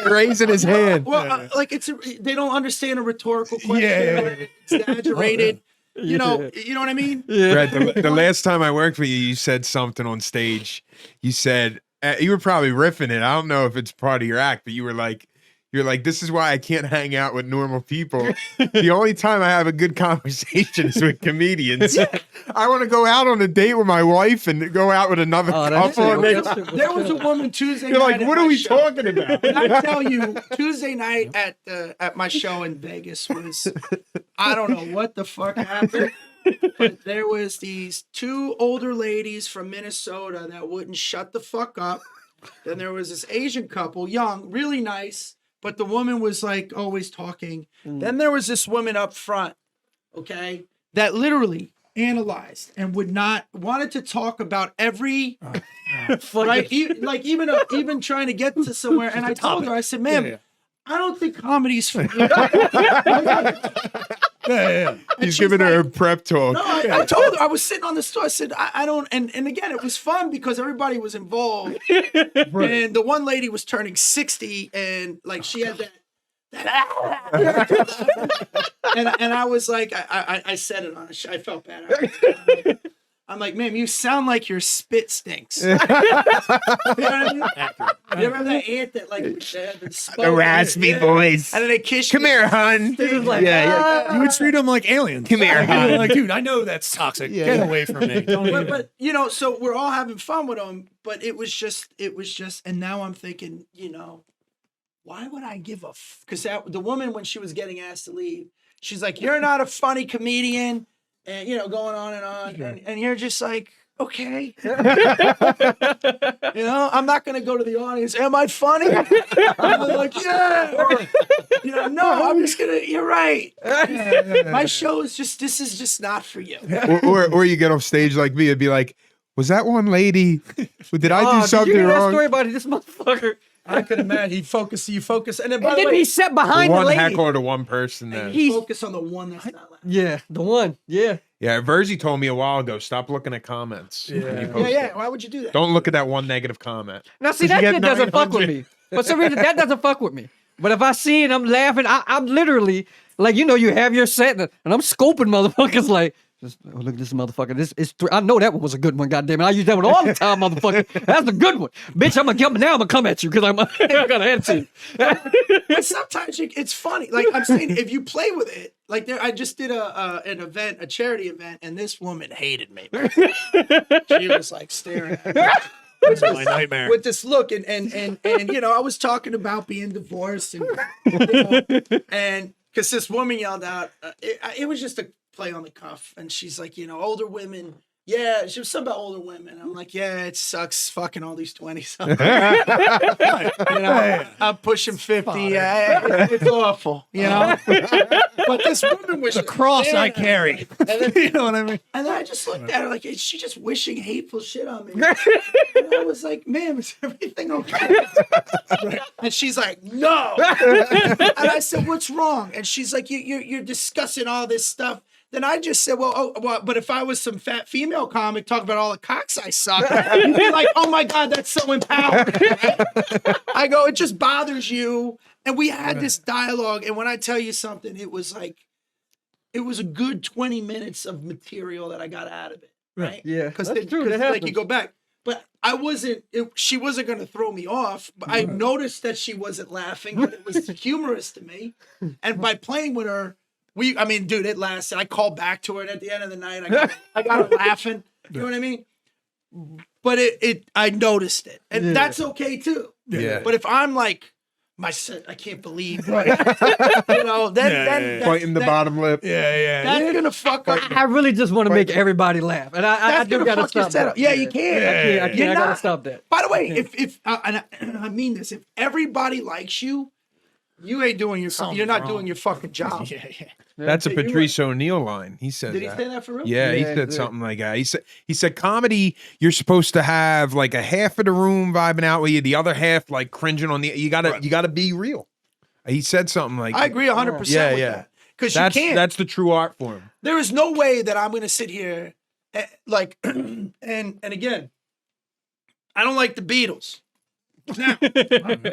Raising his hand. Well, they don't understand a rhetorical question. Yeah. Exaggerated. You know what I mean? Brett, the last time I worked with you, you said something on stage. You said you were probably riffing it. I don't know if it's part of your act, but you were like, this is why I can't hang out with normal people. The only time I have a good conversation is with comedians. I want to go out on a date with my wife and go out with another couple. There was a woman Tuesday You're night. like, what are we talking about? And I tell you, Tuesday night at my show in Vegas was, I don't know what the fuck happened, but there was these two older ladies from Minnesota that wouldn't shut the fuck up. Then there was this Asian couple, young, really nice, but the woman was like always talking. Then there was this woman up front, okay, that literally analyzed and wanted to talk about every right, even trying to get to somewhere. And I told her, I said, ma'am, I don't think comedy's for you. Yeah. He's giving her a prep talk. No, I told her, I was sitting on the store. I said, I don't, and again, it was fun because everybody was involved. And the one lady was turning 60 and like she had and I was like, I said it on a show. I felt bad. I'm like, ma'am, you sound like your spit stinks. You know what I mean? You remember that aunt that like The raspy voice. and then they kiss Come you? here, hun. They was like, You would treat them like aliens. Come here, hon. Like, dude, I know that's toxic. Get away from me. Don't even. but so we're all having fun with them, but it was just, and now I'm thinking, why would I give a because the woman, when she was getting asked to leave, she's like, you're not a funny comedian, and going on and on, and you're just like, okay. I'm not gonna go to the audience, am I funny? I'm like, yeah. Or, no, I'm just gonna, you're right. My show is just, this is just not for you. Or you get off stage like me and be like, Was that one lady? Did I do Did something you hear that wrong? story about this motherfucker? I could imagine. You focus, and then by And the then way, he sat behind the One lady. heckler to one person. Then He- focus on the one that's not laughing. Yeah, the one. Yeah. yeah, Verzi told me a while ago. Stop looking at comments. when you Yeah. post Yeah, it. Why would you do that? Don't look at that one negative comment. Now, see, 'Cause you that get shit doesn't fuck with 900. me. For some reason, that doesn't fuck with me. But if I see it, I'm laughing. I'm literally like, you have your set, and I'm scoping motherfuckers like, oh, look at this motherfucker. This is. I know that one was a good one. Goddamn it, I use that one all the time, motherfucker. That's a good one, bitch. I'm gonna come at you because I'm gonna answer you. But sometimes it's funny. Like I'm saying, if you play with it, like I just did a charity event, and this woman hated me. She was like staring at me. My nightmare. With this look, and I was talking about being divorced, and because this woman yelled out, it was just a play on the cuff, and she's like, older women. Yeah, she was something about older women. I'm like, yeah, it sucks fucking all these 20s. I'm pushing 50. It's awful, But this woman was The cross I carry. And then, You know what I mean? and then I just looked at her like, is she just wishing hateful shit on me? And I was like, ma'am, is everything okay? And she's like, no. And I said, what's wrong? And she's like, you're discussing all this stuff. Then I just said, well, but if I was some fat female comic talking about all the cocks I suck, you'd be like, oh my God, that's so empowering. I go, it just bothers you. And we had this dialogue. And when I tell you something, it was a good 20 minutes of material that I got out of it. Right? Yeah, Because that's true. That like happens. you go back. But she wasn't going to throw me off. But I noticed that she wasn't laughing, but it was humorous to me. And by playing with her, dude, it lasted. I called back to her, and at the end of the night, I got her laughing. You know what I mean? But I noticed it, and that's okay too. Yeah. But if I'm like, my son, I can't believe, then Biting the bottom lip. Yeah. that's gonna fuck up. I really just want to make everybody laugh, and I That's do gonna gotta fuck your stop setup. that. Yeah, you can't. I can't. You're I gotta not. stop that. By the way, if and I mean this, if everybody likes you, you ain't doing you're not doing your fucking job. Yeah. That's a You were- Patrice O'Neill line. He said Did he that. say that for real? Yeah, he Yeah, said yeah. something like that. He said comedy, you're supposed to have like a half of the room vibing out with you, the other half like cringing on the. You gotta be real. He said something like I agree 100% with that. Because you can't. That's the true art form. There is no way that I'm going to sit here and again, I don't like the Beatles. Now,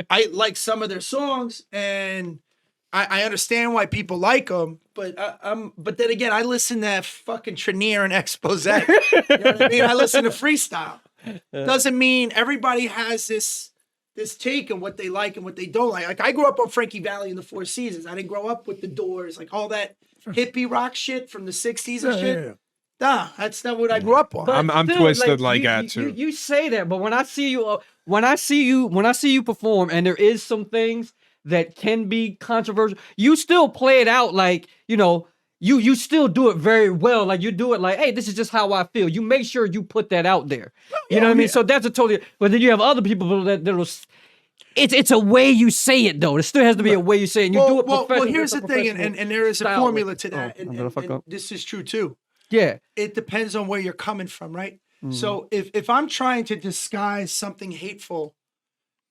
I like some of their songs, and I understand why people like them, but but then again, I listen to fucking Trenier and Expose. You know what I mean? I listen to freestyle. Doesn't mean everybody has this take on what they like and what they don't like. Like I grew up on Frankie Valli and the Four Seasons. I didn't grow up with the Doors, like all that hippie rock shit from the 60s and shit. Yeah. Nah, that's not what I grew up on. But I'm still, twisted like that, you, too. You say that, but when I see you perform, and there is some things that can be controversial, you still play it out like you still do it very well. Like you do it like, hey, this is just how I feel. You make sure you put that out there. You know what I mean? So that's a totally. But then you have other people that'll. It's a way you say it though. There still has to be a way you say it. And you do it professionally. Well, here's It's the a thing, professional and there is a style. formula to that, I'm gonna fuck and up. this is true too. Yeah. It depends on where you're coming from, right? So if I'm trying to disguise something hateful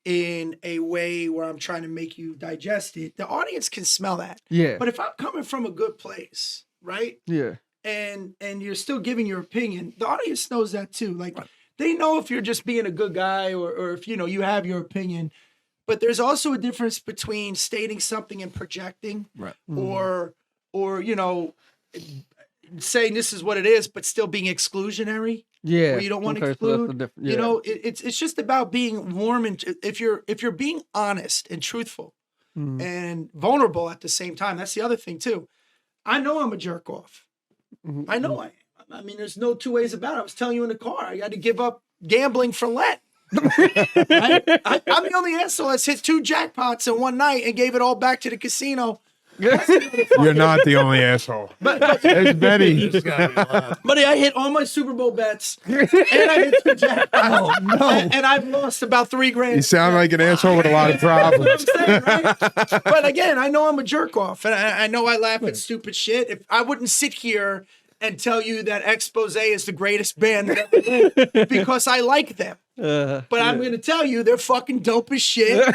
in a way where I'm trying to make you digest it, the audience can smell that. Yeah. But if I'm coming from a good place, right? Yeah. And you're still giving your opinion, the audience knows that too. Like they know if you're just being a good guy or if you have your opinion. But there's also a difference between stating something and projecting, Right. or saying this is what it is, but still being exclusionary. Yeah. Where you don't want to Okay, so that's the exclude. difference. Yeah. You know, it's just about being warm, and if you're being honest and truthful Mhm. and vulnerable at the same time. That's the other thing too. I know I'm a jerk off. Mhm. I know I am. I mean, there's no two ways about it. I was telling you in the car, I had to give up gambling for Lent. Right? I'm the only asshole that's hit 2 jackpots in one night and gave it all back to the casino. You're not the only asshole. But There's many. There's gotta be a lot. buddy, I hit all my Super Bowl bets, and I hit 2 jackpots. Oh, no. And I've lost about $3,000. You sound like an asshole with a lot of That's what problems. I'm saying, right? But again, I know I'm a jerk off, and I know I laugh at stupid shit. If I wouldn't sit here and tell you that Expose is the greatest band that ever lived because I like them. But I'm going to tell you, they're fucking dope as shit,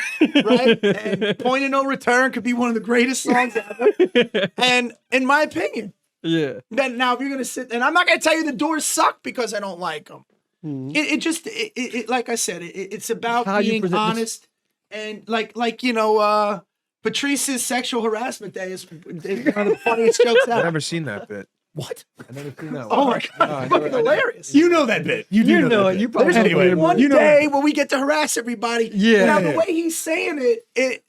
right? And Point of No Return could be one of the greatest songs ever. And in my opinion, then now if you're going to sit, and I'm not going to tell you the Doors suck because I don't like them. It like I said, it's about being honest and like Patrice's sexual harassment day is one of the funniest jokes ever. I've never seen that bit. What? I've never seen that. Oh my god, it's hilarious. You know that bit. You do know it. that You bit. probably There's Anyway, one you know day where we get to harass everybody. Now the way he's saying it,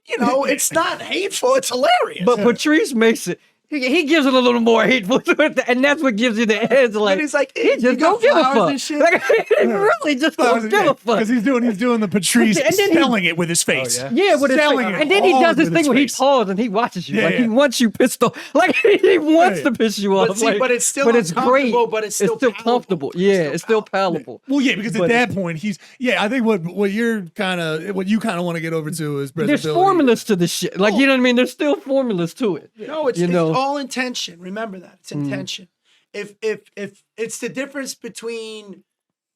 it's not hateful. It's hilarious. But Patrice makes it. He gives it a little more hateful to it, and that's what gives you the edge. Like, he's like, he just don't give a fuck. Like, he really just don't give a fuck. Because he's doing the Patrice And then selling it with his face. Yeah, with his Selling face. it And then he does hard this with thing his where he face. pauses and he watches you. Yeah, Like, yeah. he wants you pissed off. Like, he wants to piss you off. But see, Like, but it's still but it's great. uncomfortable, but it's still comfortable. palatable. Yeah, it's still palatable. Well, yeah, because But- at that point, I think what you kind of want to get over to is There's breathability. formulas to this shit. Like, you know what I mean? There's still formulas to it. No, it's all intention. Remember that. It's intention. If it's the difference between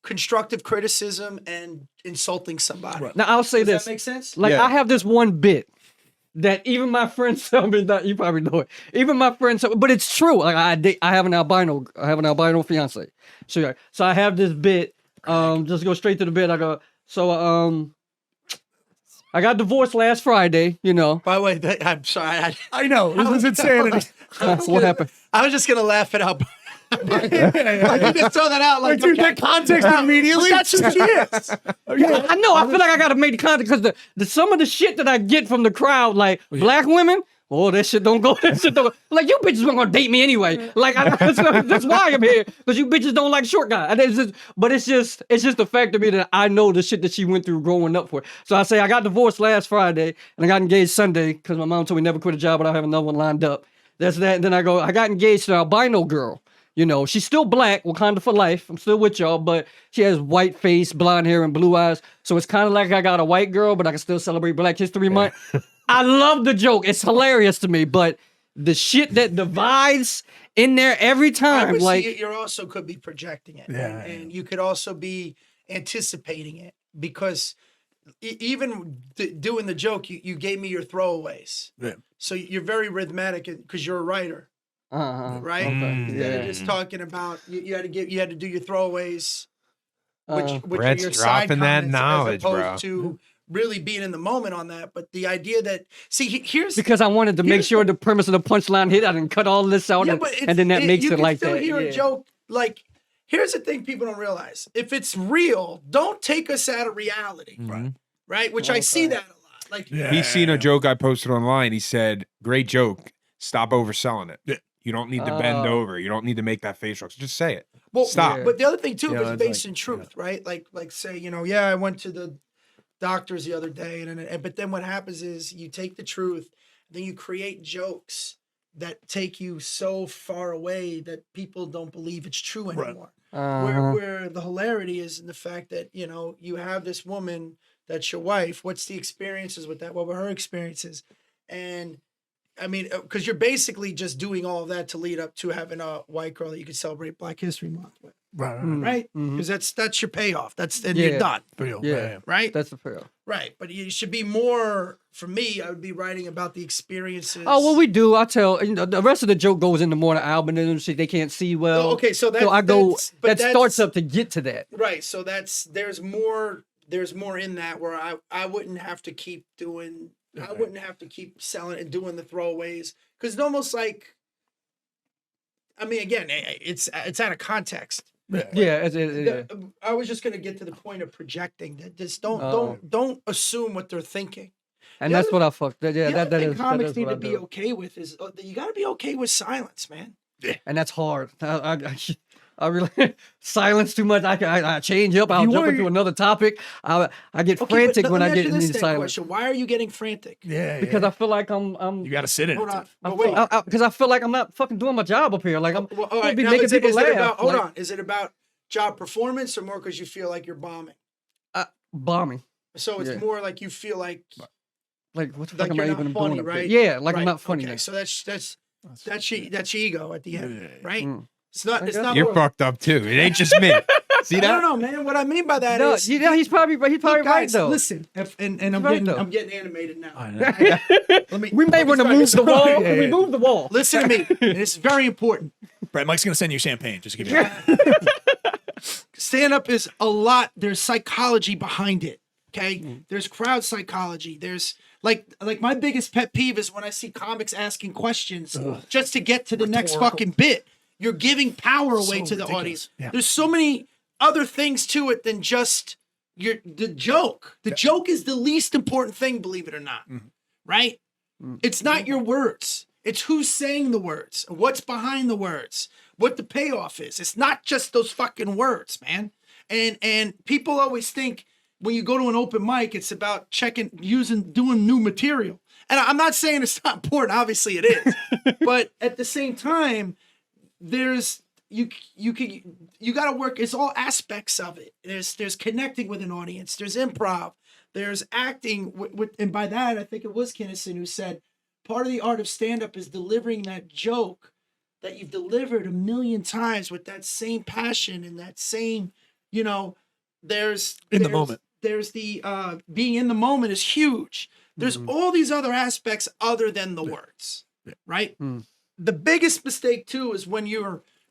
constructive criticism and insulting somebody. Right. Now, I'll say Does this. that make sense? Like, I have this one bit that even my friends tell me that you probably know it. Even my friends, but it's true. Like, I have an albino fiance. So I have this bit. Just go straight to the bit. I go. So I got divorced last Friday. You know. By the way, I'm sorry. I know. This is insanity. What happened? I was just gonna laugh it out. Like, you just throw that out like Dude, that context immediately. That's who she is. I know. I feel like I gotta make the content because the some of the shit that I get from the crowd, like black women. Oh, that shit don't go. That shit don't go. Like, you bitches weren't gonna date me anyway. Like, that's why I'm here, because you bitches don't like short guys. But it's just the fact of me that I know the shit that she went through growing up for. So I say I got divorced last Friday and I got engaged Sunday because my mom told me never quit a job, but I have another one lined up. That's that. And then I got engaged to an albino girl. You know, she's still black, Wakanda for life. I'm still with y'all, but she has white face, blonde hair, and blue eyes. So it's kind of like I got a white girl, but I can still celebrate Black History Month. I love the joke. It's hilarious to me, but the shit that divides in there every time, like you also could be projecting it, Yeah. and you could also be anticipating it because even doing the joke, you gave me your throwaways. Yeah. So you're very rhythmic because you're a writer, right? Okay. Instead of Yeah. just talking about you had to do your throwaways, which are Brett's your side dropping that comments knowledge, as opposed bro. to really being in the moment on that. But the idea that here's because I wanted to make sure the premise of the punchline hit. I didn't cut all this out, and then that makes you it can like still that. Hear Yeah. a joke like. Here's the thing people don't realize. If it's real, don't take us out of reality. Right? Which I see that a lot. Like He's seen a joke I posted online. He said, "Great joke. Stop overselling it. Yeah. You don't need to bend over. You don't need to make that facial. Just say it. well, Stop." But the other thing too Yeah, is it's based like- in truth, right? Like say, I went to the doctors the other day but then what happens is you take the truth, then you create jokes that take you so far away that people don't believe it's true anymore. Where the hilarity is in the fact that, you have this woman that's your wife. What's the experiences with that? What were her experiences? And I mean, because you're basically just doing all of that to lead up to having a white girl that you could celebrate Black History Month with, right? Because that's your payoff. And you're done, Yeah. right? That's the fair. Right. But you should be more. For me, I would be writing about the experiences. Oh, well, we do. I tell the rest of the joke goes into more the album and shit. They can't see well. Oh, okay, so I go. but That starts up to get to that. Right. So there's more in that where I wouldn't have to keep doing. I wouldn't have to keep selling and doing the throwaways because it's almost like. I mean, again, it's out of context. Yeah. I was just gonna get to the point of projecting that. Just don't assume what they're thinking. And The that's other- what I fucked. Yeah, The other that thing is. comics That is need what to I be do. okay with is you got to be okay with silence, man. And that's hard. I really silence too much. I change up. I'll You jump wanna- into another topic. I get Okay, frantic but when let I me get ask you into this then, silence question. Why are you getting frantic? because I feel like I'm. You got to sit in Hold it. on. But wait. Because I feel like I'm not fucking doing my job up here. Like I'm Well, all supposed right, to be now, making is it people laugh. about, hold like, on. Is it about job performance or more because you feel like you're bombing? bombing. So it's Yeah. more like you feel like Like what the Like fuck am you're I not even funny, doing? Up right? there? Yeah, like right, I'm not funny. Okay, now. so that's That's your ego at the end, right? Mm. It's not. It's guess not. You're work. fucked up too. It ain't just me. See I that? don't know, man. What I mean by that No, is, he's probably look, right guys, though. listen, and I'm right, getting though. I'm getting animated now. Let me. We may want to move the wall. Can we move the wall? Listen to me. And it's very important. Brett, Mike's gonna send you champagne. Just give me that. Stand up is a lot. There's psychology behind it. Okay. There's crowd psychology. There's like my biggest pet peeve is when I see comics asking questions just to get to the next fucking bit. You're giving power away to the ridiculous. audience. Yeah. There's so many other things to it than just the joke. The joke is the least important thing, believe it or not. Right? It's not your words. It's who's saying the words, what's behind the words, what the payoff is. It's not just those fucking words, man. And people always think when you go to an open mic, it's about doing new material. And I'm not saying it's not important. Obviously it is. But at the same time, there's you got to work. It's all aspects of it. There's connecting with an audience. There's improv. There's acting and by that I think it was Kinnison who said part of the art of stand-up is delivering that joke that you've delivered a million times with that same passion and that same, there's In the moment. There's the being in the moment is huge. There's all these other aspects other than the words, right? The biggest mistake too is when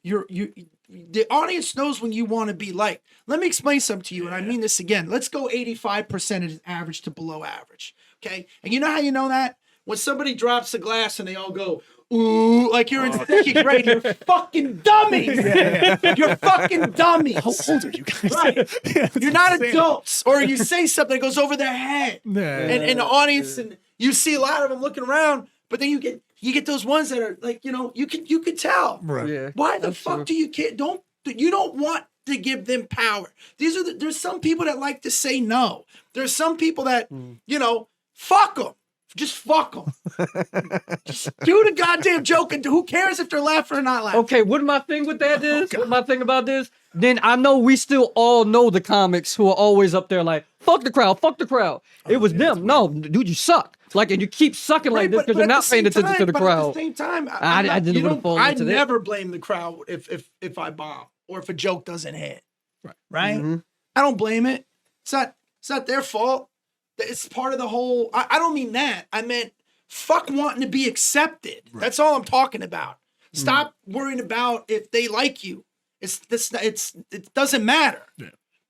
the audience knows when you want to be liked. Let me explain something to you, and I mean this again. Let's go 85% of average to below average, okay? And you know how you know that? When somebody drops a glass and they all go, ooh, like you're in second grade, you're fucking dummies. You're fucking dummies. How old are you guys? Right. You're not adults. Or you say something that goes over their head. And the audience, and you see a lot of them looking around, but then you get those ones that are like, you could tell. Right. Yeah. Why the that's fuck true. do you you don't want to give them power? There's some people that like to say no. There's some people that, fuck them. Just fuck them. Just do the goddamn joke, and who cares if they're laughing or not laughing? Okay, what my thing with that is, what my thing about this, then I know we still all know the comics who are always up there like, fuck the crowd, fuck the crowd. It was them. No, dude, you suck. Like, and you keep sucking like this because you're not paying attention to the crowd. At the same time, I didn't want to fall I into that. never blame the crowd if I bomb or if a joke doesn't hit. Right? Mhm. I don't blame it. It's not their fault. It's part of the whole. I don't mean that. I meant fuck wanting to be accepted. Right. That's all I'm talking about. Stop worrying about if they like you. It doesn't matter.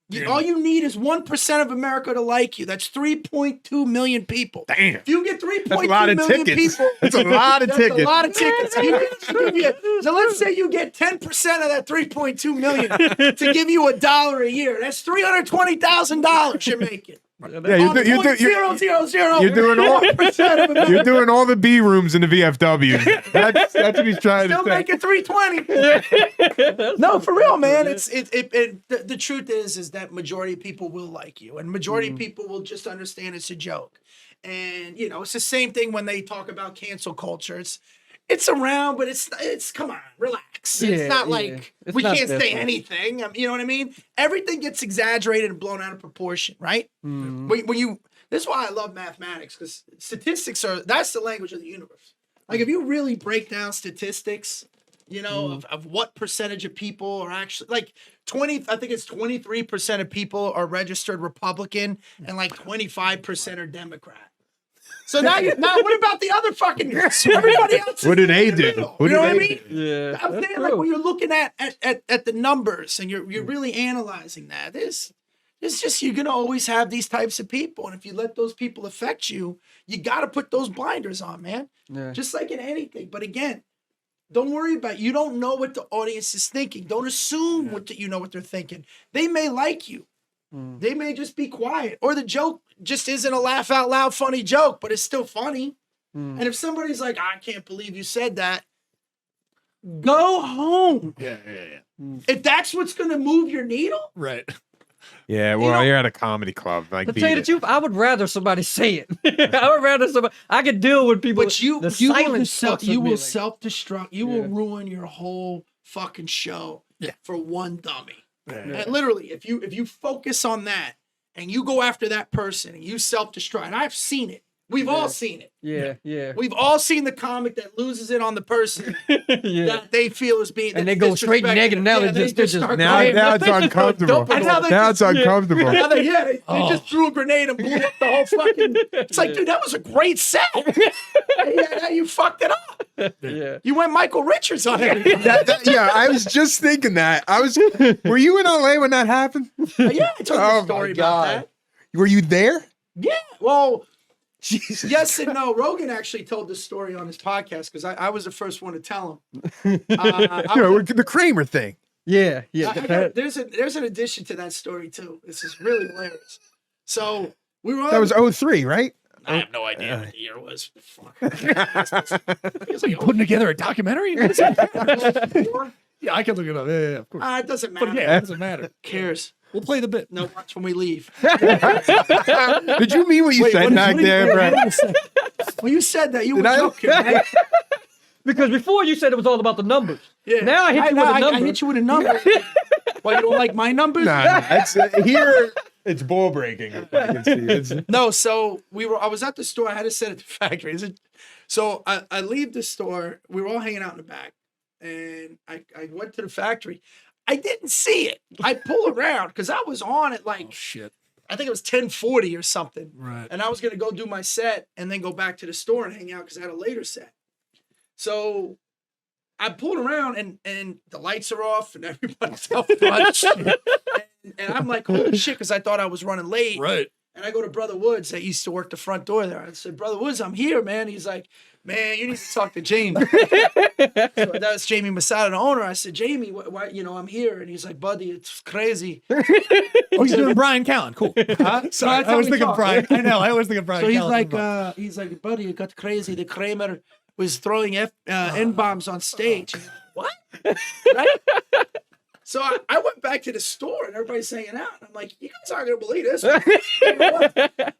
Yeah. All you need is 1% of America to like you. That's 3.2 million people. Damn. If you get 3.2 That's a lot of million tickets. people, That's a lot of tickets. a lot of tickets. So let's say you get 10% of that 3.2 million to give you $1 a year. That's $320,000 you're making. Yeah, you're doing all 1% of America. you're doing all the B rooms in the VFW. That's what he's trying Still to say. making 320. No, for real, man. The truth is that majority of people will like you, and majority of people will just understand it's a joke. And it's the same thing when they talk about cancel culture. It's around, but it's come on, relax. It's not like It's we not can't say different. anything. You know what I mean? Everything gets exaggerated and blown out of proportion, right? This is why I love mathematics, because statistics that's the language of the universe. Like if you really break down statistics, of what percentage of people are actually like 20, I think it's 23% of people are registered Republican and like 25% are Democrat. So now what about the other fucking everybody else? What do they do? You know what I they mean? do? Yeah, I'm that's saying like true. when you're looking at the numbers and you're really analyzing that, it's just you're gonna always have these types of people, and if you let those people affect you, you got to put those blinders on, man. Yeah. Just like in anything. But again, don't worry about it. You don't know what the audience is thinking. Don't assume you know what they're thinking. They may like you. They may just be quiet, or the joke just isn't a laugh out loud funny joke, but it's still funny. And if somebody's like, I can't believe you said that, go home. Yeah. If that's what's going to move your needle, Right. Yeah, well, you're at a comedy club. Like, To tell you the truth, I would rather somebody say it. I would rather somebody. I could deal with people. but you the will silence fucks with me, like- self-destruct. You will ruin your whole fucking show for one dummy. And literally, if you focus on that and you go after that person and you self-destruct, and I've seen it. We've all seen it. Yeah. We've all seen the comic that loses it on the person Yeah. that they feel is being And they go straight disrespected. negative. Now Yeah, they're just start Now, crying. now it's They just start uncomfortable. dumping Now on them. it's uncomfortable. Now they just threw a grenade and blew up the whole fucking. It's like, dude, that was a great set. Yeah, you fucked it up. Yeah. You went Michael Richards on it. Yeah, I was just thinking that. Were you in LA when that happened? Yeah, I told you Oh a story my about God. that. Were you there? Yeah, well, Jesus. yes and no. Rogan actually told this story on his podcast because I was the first one to tell him. The Kramer thing. Yeah. There's an addition to that story too. This is really hilarious. So we were on. That was 03, right? I have no idea what the year was. Fuck. It's like putting together a documentary. What is that? Yeah, I can look it up. Yeah, of course. It doesn't matter. But yeah, it doesn't matter. Who cares? We'll play the bit. No, watch when we leave. Did you mean what you said back there, Brett? When you said that, you were I? joking, right? Because before you said it was all about the numbers. Yeah. Now I hit you with a number. I hit you with a number. Well, you don't like my numbers? Nah, it's here. It's ball breaking. I can see. No, so I was at the store. I had to set at the factory. So I leave the store. We were all hanging out in the back, and I went to the factory. I didn't see it. I pull around because I was on at like Shit. I think it was 10:40 or something. Right. And I was gonna go do my set and then go back to the store and hang out because I had a later set. So I pulled around and the lights are off and everybody's out front. and I'm like, holy shit, because I thought I was running late. Right. And I go to Brother Woods that used to work the front door there. I said, Brother Woods, I'm here, man. He's like, man, you need to talk to Jamie. So that was Jamie Masada, the owner. I said, Jamie, why, I'm here. And he's like, buddy, it's crazy. Oh, he's doing Brian Callen. Cool. Sorry, I was thinking Brian. I know. I always think of Brian. So he's Callen. he's like, buddy, it got crazy. The Kramer was throwing N-bombs on stage. What? Right? So I went back to the store and everybody's hanging out. And I'm like, you guys aren't going to believe this.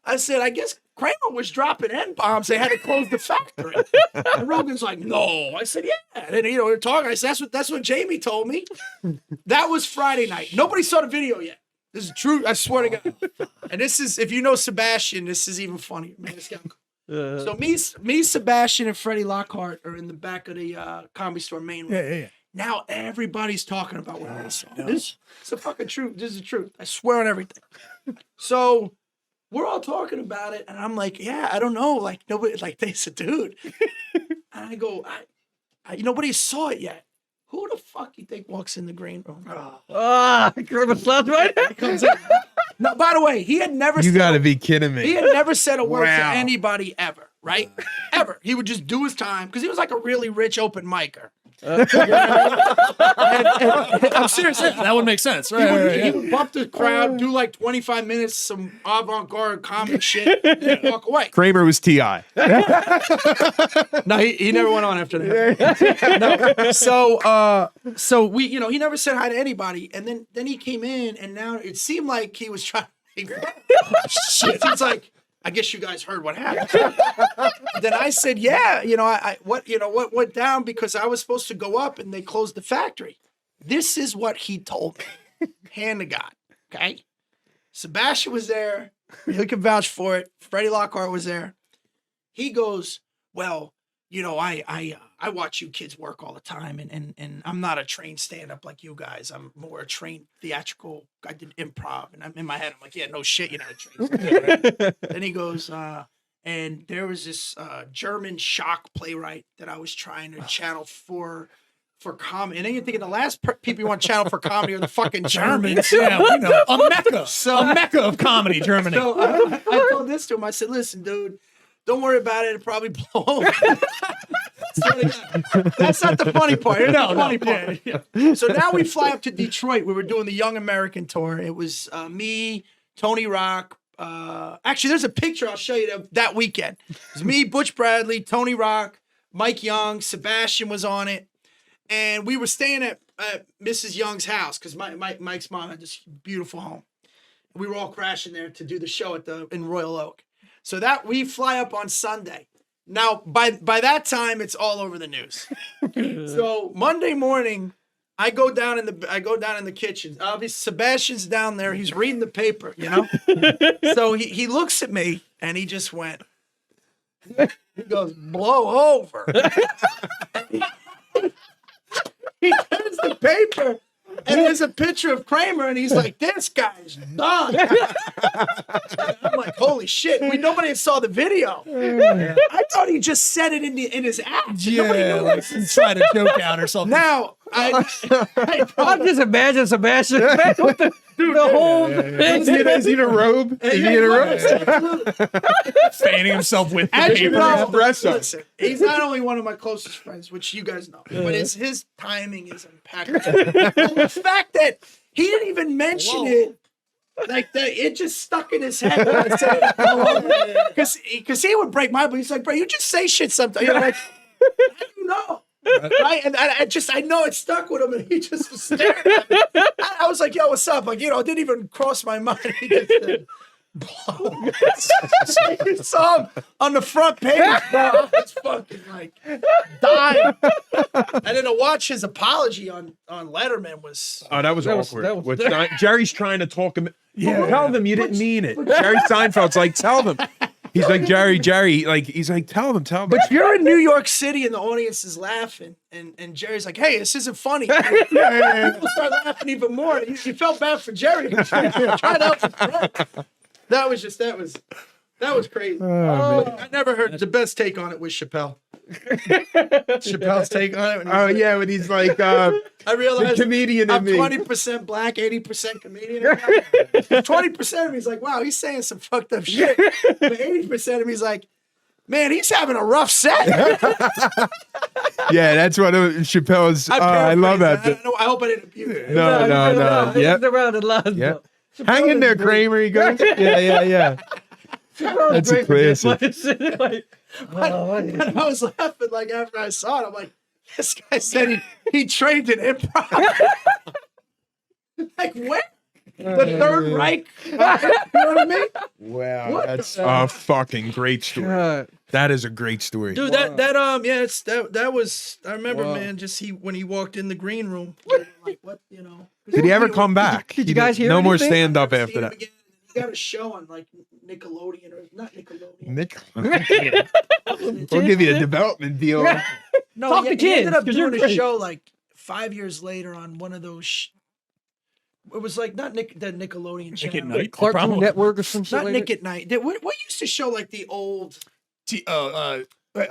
I said, I guess Kramer was dropping N-bombs. They had to close the factory. And Rogan's like, no. I said, yeah. And then, we're talking. I said, that's what Jamie told me. That was Friday night. Nobody saw the video yet. This is true. I swear to God. And this is, if you know Sebastian, this is even funnier. Man, this guy. So me, Sebastian, and Freddie Lockhart are in the back of the Comedy Store main room. Yeah. Now everybody's talking about what I saw. This is the fucking truth. This is the truth. I swear on everything. So we're all talking about it, and I'm like, yeah, I don't know. Like nobody, like they said, dude. And I go, nobody saw it yet. Who the fuck you think walks in the green room? Kermit Sloth, right? He comes in. No, by the way, he had never. You got to be kidding He me. had never said a word to Wow. anybody ever, right? Ever. He would just do his time because he was like a really rich open micer. And I'm serious. That would make sense. He Right. would, he would bump the crowd, do like 25 minutes, some avant-garde comic shit, and walk away. Kramer was T.I. No, he never went on after that. No. So we, he never said hi to anybody, and then he came in, and now it seemed like he was trying. Shit, he's like, I guess you guys heard what happened. Then I said, yeah, what went down because I was supposed to go up and they closed the factory. This is what he told me. Hand to God. Okay. Sebastian was there. He can vouch for it. Freddie Lockhart was there. He goes, well, I watch you kids work all the time, and I'm not a trained stand-up like you guys. I'm more a trained theatrical. I did improv, and I'm in my head. I'm like, yeah, no shit, you're not a trained stand-up. Right? Then he goes, and there was this German shock playwright that I was trying to channel for comedy. And then you're thinking the last people you want to channel for comedy are the fucking Germans. Yeah, we know. A mecca of comedy, Germany. So I told this to him. I said, listen, dude, don't worry about it. It'll probably blow over. That's not the funny part. Here's the funny part. Yeah. So now we fly up to Detroit. We were doing the Young American tour. It was me, Tony Rock. Actually, there's a picture I'll show you that weekend. It was me, Butch Bradley, Tony Rock, Mike Young, Sebastian was on it. And we were staying at Mrs. Young's house because Mike's mom had this beautiful home. We were all crashing there to do the show in Royal Oak. So that we fly up on Sunday. Now, by that time, it's all over the news. So Monday morning, I go down in the kitchen. Obviously, Sebastian's down there. He's reading the paper, So he looks at me and he just went, He goes, blow over. He turns the paper, and there's a picture of Kramer, and he's like, this guy's done. I'm like, holy shit. Nobody saw the video. I thought he just said it in his act. Nobody knew like try to joke out or something. Now, I just imagine Sebastian with the whole thing. Is he in a robe? Is he in a robe? Fanning himself with the As you paper. know, Espresso. listen, he's not only one of my closest friends, which you guys know, but his timing is impeccable. And the fact that he didn't even mention it, like that, it just stuck in his head. Because he would break my, but he's like, bro, you just say shit sometimes. You're like, how do you know? Right, and I know it stuck with him, and he just was staring at me. I was like, "Yo, what's up?" Like, it didn't even cross my mind. He just said, you saw him on the front page, bro. I was fucking like dying. And then to watch his apology on Letterman was Oh, that was awkward. that was- With Jerry's trying to talk him. Tell them you didn't mean it. Jerry Seinfeld's like, tell them. He's like, Jerry, like, he's like, tell them. But you're in New York City and the audience is laughing, and Jerry's like, "Hey, this isn't funny." People start laughing even more. You felt bad for Jerry. Trying to help his friend. That was crazy. I never heard the best take on it was Chappelle. Chappelle's take on it. Oh, yeah, but he's like, I realized the comedian in I'm me. 20% black, 80% comedian. 20% of me is like, wow, he's saying some fucked up shit. But 80% of me is like, man, he's having a rough set. Yeah, that's what Chappelle's. I love that. I hope I didn't abuse it. No. Yep. Around the lines. Yep. Hang in there, Kramer. He goes. Yeah. That's a classic. And I was laughing like after I saw it. I'm like, this guy said he trained in improv. Like where? The Third Reich? You know what I mean? Wow, that's a fucking great story. God. That is a great story. Dude, that was I remember, man, just when he walked in the green room. Like what, you know. Did he ever come back? Did you guys hear No more anything? stand up after that. He got a show on like Nickelodeon or not Nickelodeon. Nick, we'll give you a development deal. No, Talk he to kids, ended up 'cause you're doing a great. show like 5 years later on one of those. It was like not the Nickelodeon Nick at channel. Night. Cartoon Probably. Network or some shit Not like Nick that? at Night. What used to show like the old?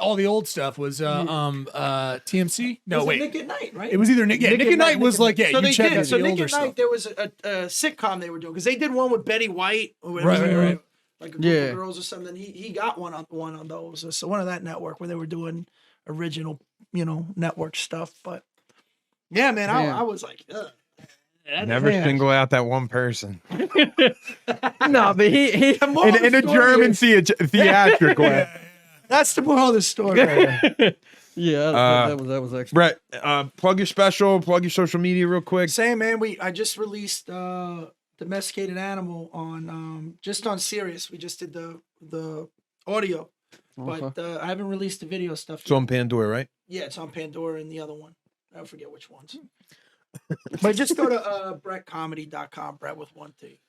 All the old stuff was TMC. No, was it wait. Nick at Night, right? It was either Nick. Yeah, Nick at Night was like, yeah, So you they check did. out So the Nick older at stuff. Night, there was a sitcom they were doing because they did one with Betty White, or Right. like a group of girls or something. He got one on those. So one of that network where they were doing original, network stuff. But yeah, man, I was like, ugh. Never single out that one person. No, but he The moral of In the a story German is- theatrical. That's the moral of the story. that was actually Brett, plug your special, plug your social media real quick. Same, man. I just released Domesticated Animal on just on Sirius. We just did the audio, but I haven't released the video stuff. It's on Pandora, right? Yeah, it's on Pandora and the other one. I forget which ones. But just go to BretComedy.com, Brett with 1 T.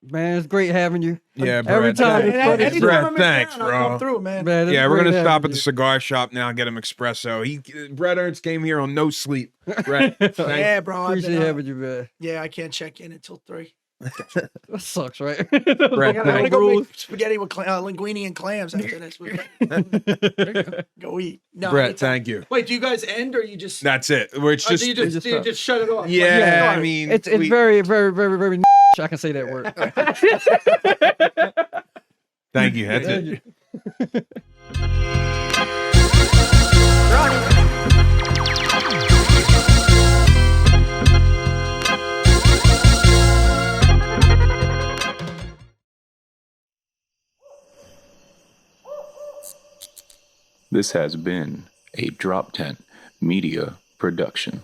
man. It's great having you. Yeah, Every Brett, time thanks. it's funny. Anytime Brett, I'm in thanks, town, I'll bro. come through, man. Man, it's Yeah, we're great gonna stop having at the you. cigar shop now and get him espresso. Bret Ernst came here on no sleep. Brett, thanks. Yeah, bro. Appreciate having you, man. Yeah, I can't check in until 3. That sucks, right? I Brett, gotta thanks. go make spaghetti with linguine and clams after this. Go eat. No, Brett, anytime. thank you. Wait, do you guys end or you just? That's it. It's do just, you just shut it off? yeah. Like, I mean, it's we- very, very, very, very. I can say that word. Thank you. That's it. This has been a Drop Tent Media Production.